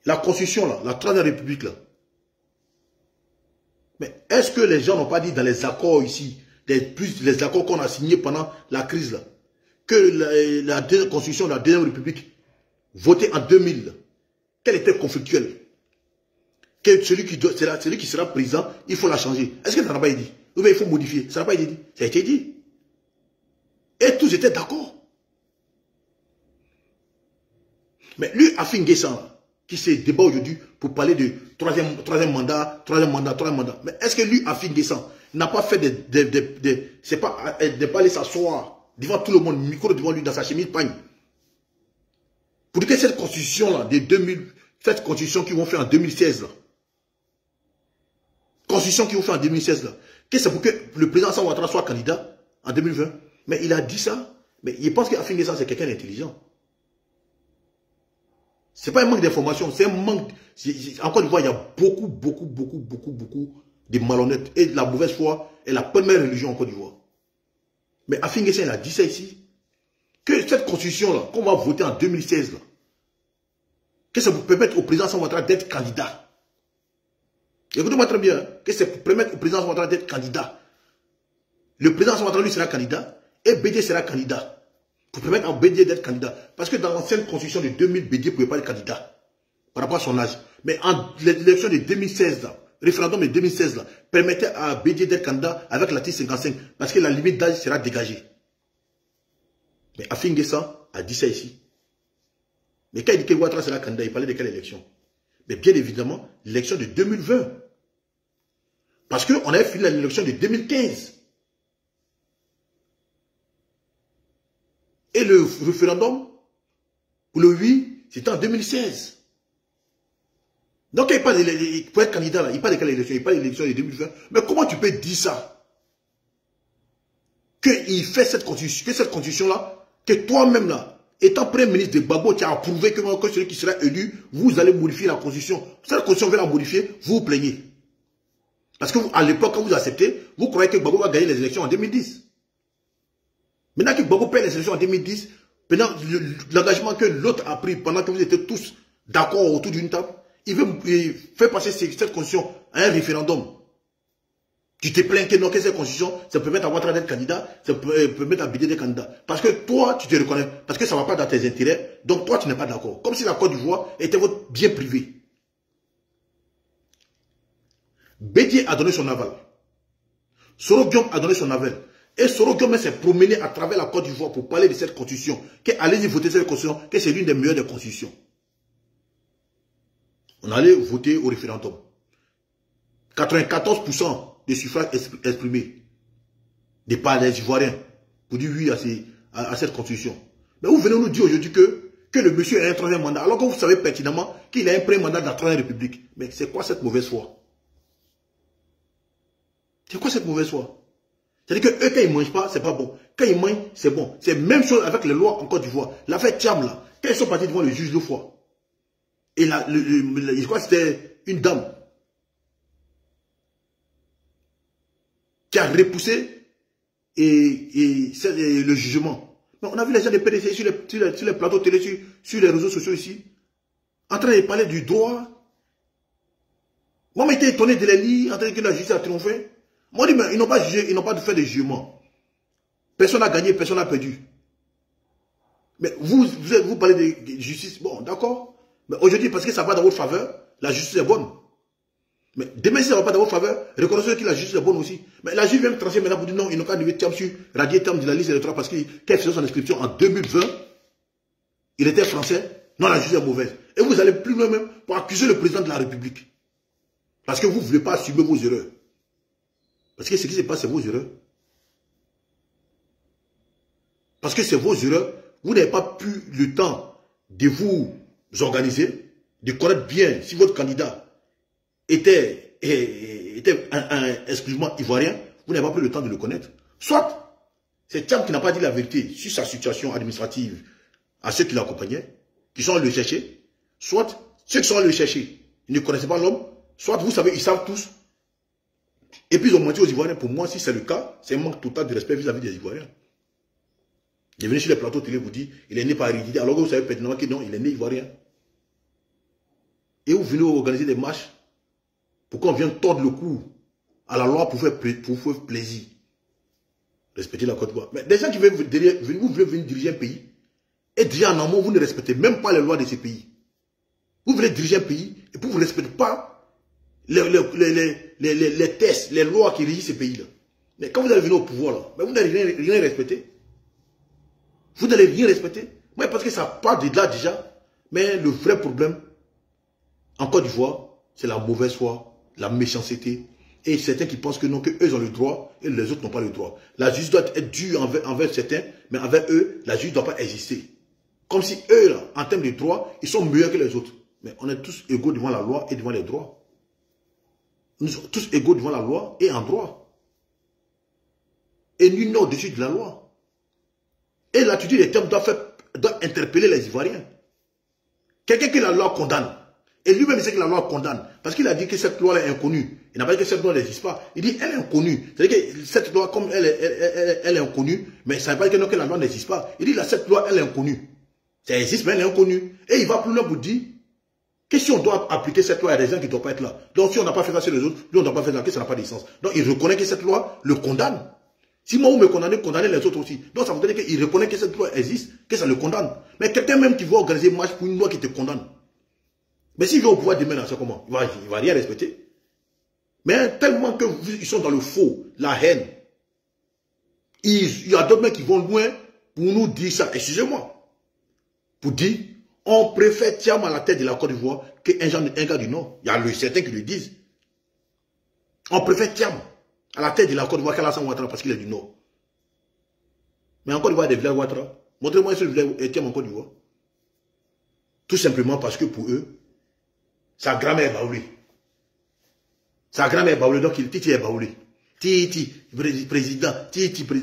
la Constitution, là, la Troisième République, là. Mais est-ce que les gens n'ont pas dit dans les accords ici, les accords qu'on a signés pendant la crise, là, que la deuxième Constitution de la Deuxième République, votée en 2000, là, qu'elle était conflictuelle? Que celui qui sera président, il faut la changer. Est-ce que ça n'a pas été dit? Ou bien il faut modifier? Ça n'a pas été dit. Ça a été dit. Et tous étaient d'accord. Mais lui, Afin Guessan, qui se débat aujourd'hui pour parler de troisième mandat. Mais est-ce que lui, Afin Guessan, n'a pas fait c'est pas de pas aller s'asseoir devant tout le monde, micro devant lui dans sa chemise pagne, pour dire que cette constitution-là, cette constitution qu'ils vont faire en 2016, là, constitution qu'ils vont faire en 2016, là, que c'est pour que le président Alassane Ouattara soit candidat en 2020. Mais il a dit ça. Mais il pense qu'Afin Guessan, c'est quelqu'un d'intelligent. Ce n'est pas un manque d'information, c'est un manque. Encore une fois, il y a beaucoup de malhonnêtes. Et la mauvaise foi est la première religion en Côte d'Ivoire. Mais Afin Guessan, il a dit ça ici. que cette constitution-là, qu'on va voter en 2016, là, que ça vous permette au président Alassane Ouattara d'être candidat. Écoutez-moi très bien, hein, que ça vous permette au président Alassane Ouattara d'être candidat. Le président Alassane Ouattara, lui, sera candidat, et Bédié sera candidat. Pour permettre à Bédié d'être candidat. Parce que dans l'ancienne constitution de 2000, Bédié ne pouvait pas être candidat. Par rapport à son âge. Mais en l'élection de 2016, là, référendum de 2016, là, permettait à Bédié d'être candidat avec l'article 55. Parce que la limite d'âge sera dégagée. Mais Afin Guessa a dit ça ici. Mais quand il dit que Ouattara sera candidat, il parlait de quelle élection? Mais bien évidemment, l'élection de 2020. Parce qu'on avait fini l'élection de 2015. Et le référendum, pour le oui, c'était en 2016. Donc, il parle pour être candidat, là, il parle de quelle élection? Il parle de l'élection de 2020. Mais comment tu peux dire ça? Qu'il fait cette constitution, que cette constitution-là, que toi-même, là, étant Premier ministre de Gbagbo, tu as approuvé que celui qui sera élu, vous allez modifier la constitution. Cette constitution, vous la modifier, vous vous plaignez. Parce que à l'époque, quand vous acceptez, vous croyez que Gbagbo va gagner les élections en 2010. Maintenant que Gbagbo perd les élections en 2010, l'engagement que l'autre a pris pendant que vous étiez tous d'accord autour d'une table, il veut faire passer cette constitution à un référendum. Tu te plains que non, que cette constitution, ça peut mettre à Ouattara d'être candidat, ça peut mettre à Bédié d'être candidat. Parce que toi, tu te reconnais, parce que ça ne va pas dans tes intérêts, donc toi, tu n'es pas d'accord. Comme si la Côte d'Ivoire était votre bien privé. Bédié a donné son aval. Soro Guillaume a donné son aval. Et Soro Guillaume s'est promené à travers la Côte d'Ivoire pour parler de cette constitution. Allez-y voter cette constitution, que c'est l'une des meilleures des constitutions. On allait voter au référendum. 94% des suffrages exprimés de par les Ivoiriens pour dire oui à cette constitution. Mais vous venez nous dire aujourd'hui que le monsieur a un troisième mandat, alors que vous savez pertinemment qu'il a un premier mandat de la Troisième République. Mais c'est quoi cette mauvaise foi? C'est quoi cette mauvaise foi? C'est-à-dire que eux, quand ils ne mangent pas, c'est pas bon. Quand ils mangent, c'est bon. C'est la même chose avec les lois en Côte d'Ivoire. L'affaire Tcham, là, quand ils sont partis devant le juge de foi, et là, je crois que c'était une dame qui a repoussé le jugement. Mais on a vu les gens de PDC sur les plateaux télé, sur les réseaux sociaux ici, en train de parler du droit. Moi, j'étais étonné de les lire, en train de dire que la justice a triomphé. Moi, je dis, mais ils n'ont pas jugé, ils n'ont pas fait de jugement. Personne n'a gagné, personne n'a perdu. Mais vous parlez de justice, bon, d'accord. Mais aujourd'hui, parce que ça va dans votre faveur, la justice est bonne. Mais demain, si ça ne va pas dans votre faveur, reconnaissez que la justice est bonne aussi. Mais la justice vient me trancher maintenant pour dire non, ils n'ont qu'à lever Thiam sur radier Thiam de la liste électorale parce qu'il faisait son inscription en 2020. Il était français. Non, la justice est mauvaise. Et vous allez plus loin même pour accuser le président de la République. Parce que vous ne voulez pas assumer vos erreurs. Parce que ce qui se passe, c'est vos erreurs. Parce que c'est vos erreurs. Vous n'avez pas pu le temps de vous organiser, de connaître bien si votre candidat était exclusivement ivoirien, vous n'avez pas pris le temps de le connaître. Soit, c'est Thiam qui n'a pas dit la vérité sur sa situation administrative à ceux qui l'accompagnaient, qui sont allés le chercher, soit ceux qui sont allés le chercher, ils ne connaissaient pas l'homme, soit vous savez, ils savent tous, et puis ils ont menti aux Ivoiriens. Pour moi, si c'est le cas, c'est un manque total de respect vis-à-vis des Ivoiriens. Il est venu sur les plateaux télé vous dire, il est né par hérédité, alors que vous savez pertinemment que non, il est né ivoirien. Et vous venez organiser des marches pour qu'on vienne tordre le cou à la loi pour faire plaisir. Respecter la Côte d'Ivoire. Mais des gens qui veulent vous voulez venir diriger un pays, et diriger en amont, vous ne respectez même pas les lois de ces pays. Vous voulez diriger un pays, et puis vous ne respectez pas les tests, les lois qui régissent ces pays-là. Mais quand vous allez venir au pouvoir, là, mais vous n'allez rien respecter. Vous n'allez rien respecter. Moi, parce que ça part de là déjà. Mais le vrai problème, en Côte d'Ivoire, c'est la mauvaise foi, la méchanceté. Et certains qui pensent que non, qu'eux ont le droit et les autres n'ont pas le droit. La justice doit être due envers certains, mais envers eux, la justice ne doit pas exister. Comme si eux, là, en termes de droits, ils sont meilleurs que les autres. Mais on est tous égaux devant la loi et devant les droits. Nous sommes tous égaux devant la loi et en droit. Et nul n'est au-dessus de la loi. Et l'attitude des termes doit interpeller les Ivoiriens. Quelqu'un que la loi condamne, Et lui-même, il sait que la loi condamne. Parce qu'il a dit que cette loi est inconnue. Il n'a pas dit que cette loi n'existe pas. Il dit elle est inconnue. C'est-à-dire que cette loi, comme elle est inconnue, mais ça ne veut pas dire que la loi n'existe pas. Il dit là, cette loi, elle est inconnue. Ça existe, mais elle est inconnue. Et il va plus loin pour dire que si on doit appliquer cette loi, il y a des gens qui ne doivent pas être là. Donc si on n'a pas fait ça sur les autres, lui, on ne doit pas faire ça, que ça n'a pas de sens. Donc il reconnaît que cette loi le condamne. Si moi, vous me condamnez, condamnez les autres aussi. Donc ça veut dire qu'il reconnaît que cette loi existe, que ça le condamne. Mais quelqu'un même qui va organiser une marche pour une loi qui te condamne. Mais s'il vient au pouvoir demain, c'est comment? Il ne va rien respecter. Mais tellement qu'ils sont dans le faux, la haine. Il y a d'autres mecs qui vont loin pour nous dire ça. Excusez-moi. Pour dire, on préfère Thiam à la tête de la Côte d'Ivoire qu'un gars du Nord. Il y a certains qui le disent. On préfère Thiam à la tête de la Côte d'Ivoire qu'Alassane Ouattara parce qu'il est du Nord. Mais en Côte d'Ivoire, il y a des villages Ouattara. Montrez-moi un seul village Thiam en Côte d'Ivoire. Tout simplement parce que pour eux, sa grand-mère est baoulée. Sa grand-mère est baoulée, donc Titi est baoulé. Titi, président.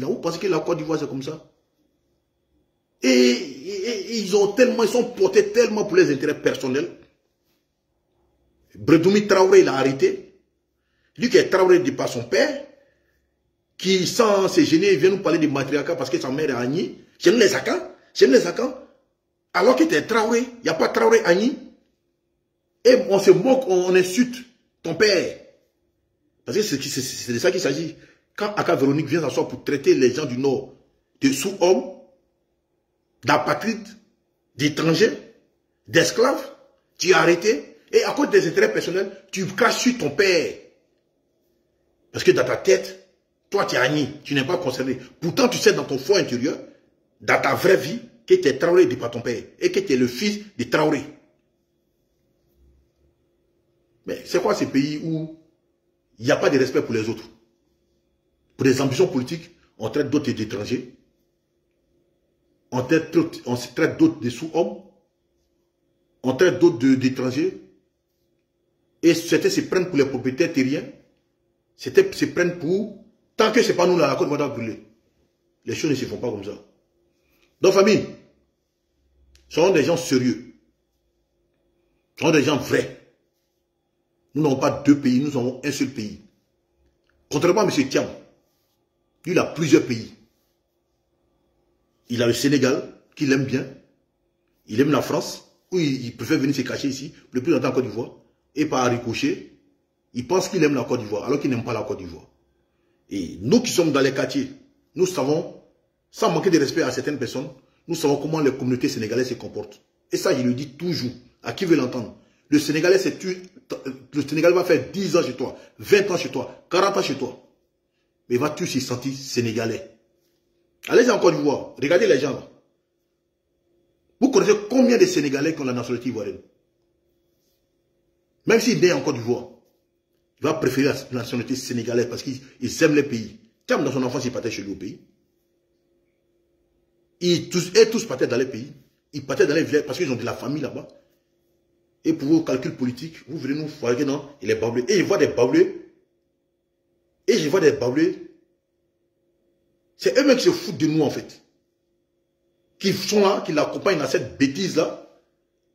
Vous pensez que la Côte d'Ivoire, c'est comme ça? Et ils sont portés tellement pour les intérêts personnels. Bredoumi Traoré, il a arrêté. Lui qui est Traoré de par son père, qui sans se gêner, vient nous parler de matriarcat parce que sa mère est Agni. Chez nous les Akans. Alors qu'il était Traoré, il n'y a pas Traoré Agni. Et on se moque, on insulte ton père. Parce que c'est de ça qu'il s'agit. Quand Aka Véronique vient s'asseoir pour traiter les gens du Nord de sous-hommes, d'apatrides, d'étrangers, d'esclaves, tu es arrêté. Et à cause des intérêts personnels, tu craches sur ton père. Parce que dans ta tête, toi tu es Agni, tu n'es pas concerné. Pourtant tu sais dans ton fond intérieur, dans ta vraie vie, que tu es Traoré de par ton père. Et que tu es le fils de Traoré. Mais c'est quoi ces pays où il n'y a pas de respect pour les autres? Pour des ambitions politiques, on traite d'autres d'étrangers. On traite d'autres de sous-hommes. On traite d'autres d'étrangers. Et certains se prennent pour les propriétaires terriens. Certains se prennent pour... Tant que ce n'est pas nous, là, la Côte d'Ivoire brûler. Les choses ne se font pas comme ça. Donc, famille, soyons des gens sérieux. Soyons des gens vrais. Nous n'avons pas deux pays, nous avons un seul pays. Contrairement à M. Thiam, lui, il a plusieurs pays. Il a le Sénégal, qu'il aime bien. Il aime la France, où il préfère venir se cacher ici, le plus longtemps en Côte d'Ivoire. Et par ricochet, il pense qu'il aime la Côte d'Ivoire, alors qu'il n'aime pas la Côte d'Ivoire. Et nous qui sommes dans les quartiers, nous savons, sans manquer de respect à certaines personnes, nous savons comment les communautés sénégalaises se comportent. Et ça, je le dis toujours, à qui veut l'entendre. Le Sénégalais va faire 10 ans chez toi, 20 ans chez toi, 40 ans chez toi. Mais vas-tu se sentir sénégalais? Allez en Côte d'Ivoire, regardez les gens là. Vous connaissez combien de Sénégalais qui ont la nationalité ivoirienne? Même s'il est en Côte d'Ivoire, il va préférer la nationalité sénégalaise parce qu'ils aiment les pays. Comme dans son enfance, il partait chez lui au pays. Et tous partaient dans les pays. Ils partaient dans les villages parce qu'ils ont de la famille là-bas. Et pour vos calculs politiques, vous venez nous voir que non, il est baoulé. Et je vois des baoulés. C'est eux-mêmes qui se foutent de nous en fait. Qui sont là, qui l'accompagnent dans cette bêtise-là.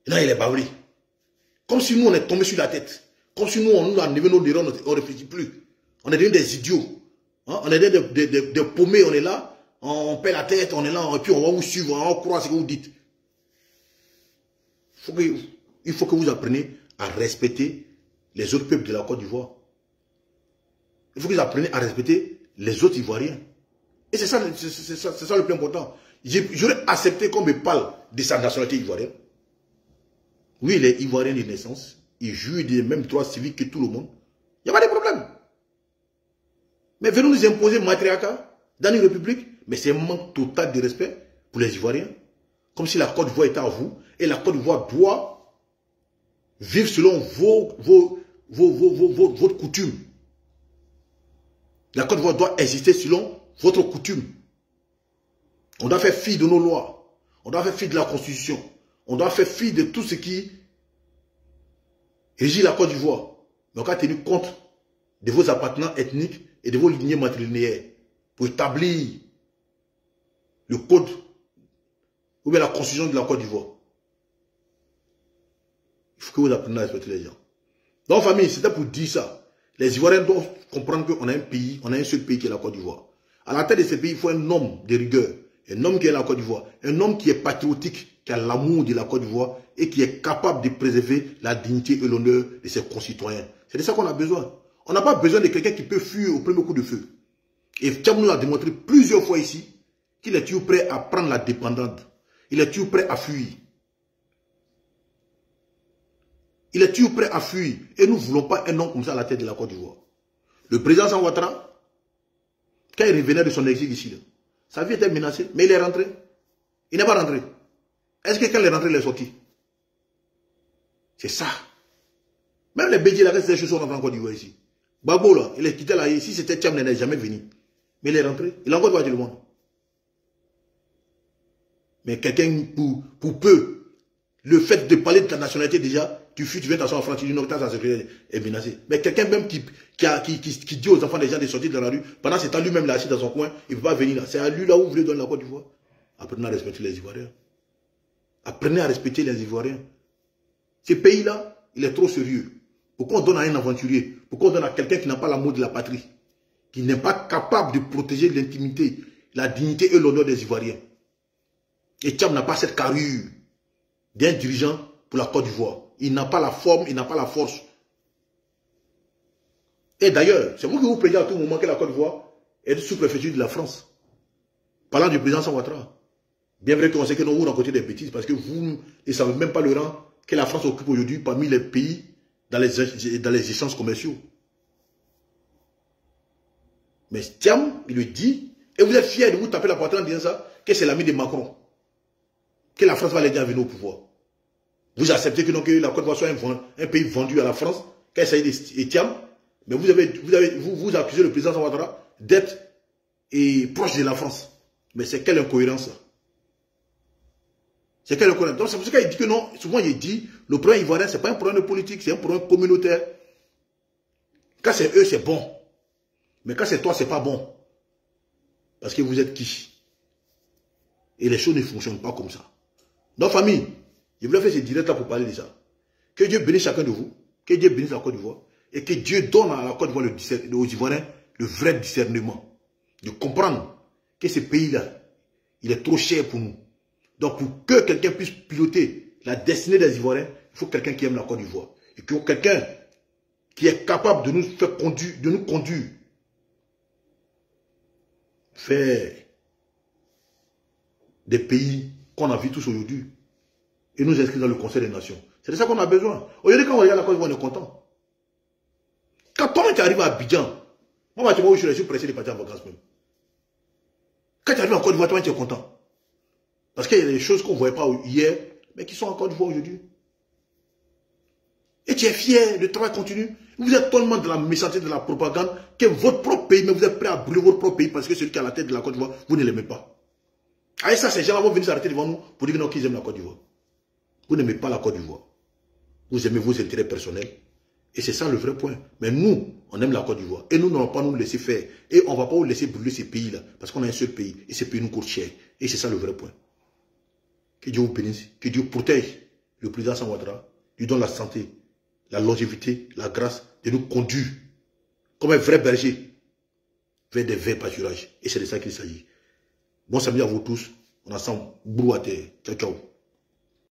Et là, il est baoulé. Comme si nous, on est tombé sur la tête. Comme si nous, on nous a enlevé nos neurones, on ne réfléchit plus. On est devenus des idiots. Hein? On est des paumés, on est là. On perd la tête, on est là. Et puis on va vous suivre, on croit ce que vous dites. Il faut que vous appreniez à respecter les autres peuples de la Côte d'Ivoire. Il faut que vous appreniez à respecter les autres Ivoiriens. Et c'est ça le plus important. J'aurais accepté qu'on me parle de sa nationalité ivoirienne. Oui, il est ivoirien de naissance. Il jouit des mêmes droits civiques que tout le monde. Il n'y a pas de problème. Mais venons nous imposer matriarcat dans une république. Mais c'est un manque total de respect pour les Ivoiriens. Comme si la Côte d'Ivoire était à vous. Et la Côte d'Ivoire doit vivre selon votre coutume. La Côte d'Ivoire doit exister selon votre coutume. On doit faire fi de nos lois. On doit faire fi de la Constitution. On doit faire fi de tout ce qui régit la Côte d'Ivoire. Mais on a tenu compte de vos appartenants ethniques et de vos lignées matrilinéaires pour établir le code ou bien la constitution de la Côte d'Ivoire. Il faut que vous appreniez à respecter les gens. Donc, famille, c'était pour dire ça. Les Ivoiriens doivent comprendre qu'on a un pays, on a un seul pays qui est la Côte d'Ivoire. À la tête de ce pays, il faut un homme de rigueur, un homme qui est la Côte d'Ivoire, un homme qui est patriotique, qui a l'amour de la Côte d'Ivoire et qui est capable de préserver la dignité et l'honneur de ses concitoyens. C'est de ça qu'on a besoin. On n'a pas besoin de quelqu'un qui peut fuir au premier coup de feu. Et Thiam nous a démontré plusieurs fois ici qu'il est toujours prêt à prendre la dépendante. Il est toujours prêt à fuir. Il est toujours prêt à fuir. Et nous ne voulons pas un homme comme ça à la tête de la Côte d'Ivoire. Le président Alassane Ouattara, quand il revenait de son exil ici, là, sa vie était menacée, mais il est rentré. Il n'est pas rentré. Est-ce que quand il est rentré, il est sorti? C'est ça. Même les Bédiers, là, ces choses sont rentrés en Côte d'Ivoire ici. Gbagbo, là, il est quitté là, ici, c'était Thiam, il n'est jamais venu. Mais il est rentré. Il a encore droit tout le monde. Mais quelqu'un, pour peu, le fait de parler de ta nationalité déjà, tu fuis, tu viens t'asseoir en France, tu dis non, ta sécurité est menacée. Mais quelqu'un même qui dit aux enfants des gens de sortir dans la rue, pendant ce temps, lui-même là, assis dans son coin, il ne peut pas venir là. C'est à lui là où vous voulez donner la Côte d'Ivoire. Apprenez à respecter les Ivoiriens. Apprenez à respecter les Ivoiriens. Ce pays-là, il est trop sérieux. Pourquoi on donne à un aventurier? Pourquoi on donne à quelqu'un qui n'a pas l'amour de la patrie? Qui n'est pas capable de protéger l'intimité, la dignité et l'honneur des Ivoiriens? Et Thiam n'a pas cette carrure d'un dirigeant pour la Côte d'Ivoire. Il n'a pas la forme, il n'a pas la force. Et d'ailleurs, c'est vous qui vous plaignez à tout moment que la Côte d'Ivoire est sous-préfecture de la France. Parlant du président Alassane Ouattara. Bien vrai qu'on sait que nous vous rencontrez des bêtises parce que vous ne savez même pas le rang que la France occupe aujourd'hui parmi les pays dans les échanges commerciaux. Mais Thiam, il le dit, et vous êtes fiers de vous taper la poitrine en disant ça, que c'est l'ami de Macron. Que la France va l'aider à venir au pouvoir. Vous acceptez que, non, que la Côte d'Ivoire soit un pays vendu à la France, qu'elle s'agit de Thiam, mais vous accusez le président Alassane Ouattara d'être proche de la France. Mais c'est quelle incohérence ça? C'est quelle incohérence? Donc c'est pour ça qu'il dit que non, souvent il dit, le problème ivoirien, ce n'est pas un problème de politique, c'est un problème communautaire. Quand c'est eux, c'est bon. Mais quand c'est toi, c'est pas bon. Parce que vous êtes qui? Et les choses ne fonctionnent pas comme ça. Donc famille, je voulais faire ce direct là pour parler de ça. Que Dieu bénisse chacun de vous. Que Dieu bénisse la Côte d'Ivoire. Et que Dieu donne à la Côte d'Ivoire aux Ivoiriens le vrai discernement. De comprendre que ce pays-là, il est trop cher pour nous. Donc pour que quelqu'un puisse piloter la destinée des Ivoiriens, il faut quelqu'un qui aime la Côte d'Ivoire. Et qu'il faut quelqu'un qui est capable de nous faire conduire, de nous conduire vers des pays qu'on a vu tous aujourd'hui et nous inscrire dans le Conseil des Nations. C'est de ça qu'on a besoin. Aujourd'hui, quand on regarde la Côte d'Ivoire, on est content. Quand toi, tu arrives à Abidjan, moi, je suis pressé de partir en vacances même. Quand tu arrives en Côte d'Ivoire, toi, tu es content. Parce qu'il y a des choses qu'on ne voyait pas hier, mais qui sont en Côte d'Ivoire aujourd'hui. Et tu es fier, le travail continue. Vous êtes tellement de la méchanceté, de la propagande, que votre propre pays, mais vous êtes prêt à brûler votre propre pays parce que celui qui est à la tête de la Côte d'Ivoire, vous ne l'aimez pas. Avec ça, ces gens-là vont venir s'arrêter devant nous pour dire qu'ils aiment la Côte d'Ivoire. Vous n'aimez pas la Côte d'Ivoire. Vous aimez vos intérêts personnels. Et c'est ça le vrai point. Mais nous, on aime la Côte d'Ivoire. Et nous n'allons pas nous laisser faire. Et on ne va pas vous laisser brûler ces pays-là. Parce qu'on a un seul pays. Et ces pays nous coûtent cher. Et c'est ça le vrai point. Que Dieu vous bénisse. Que Dieu protège le président Alassane Ouattara. Lui donne la santé, la longévité, la grâce de nous conduire comme un vrai berger vers des verts pâturages. Et c'est de ça qu'il s'agit. Bon samedi à vous tous. On a ensemble. Brou à terre. Ciao, ciao.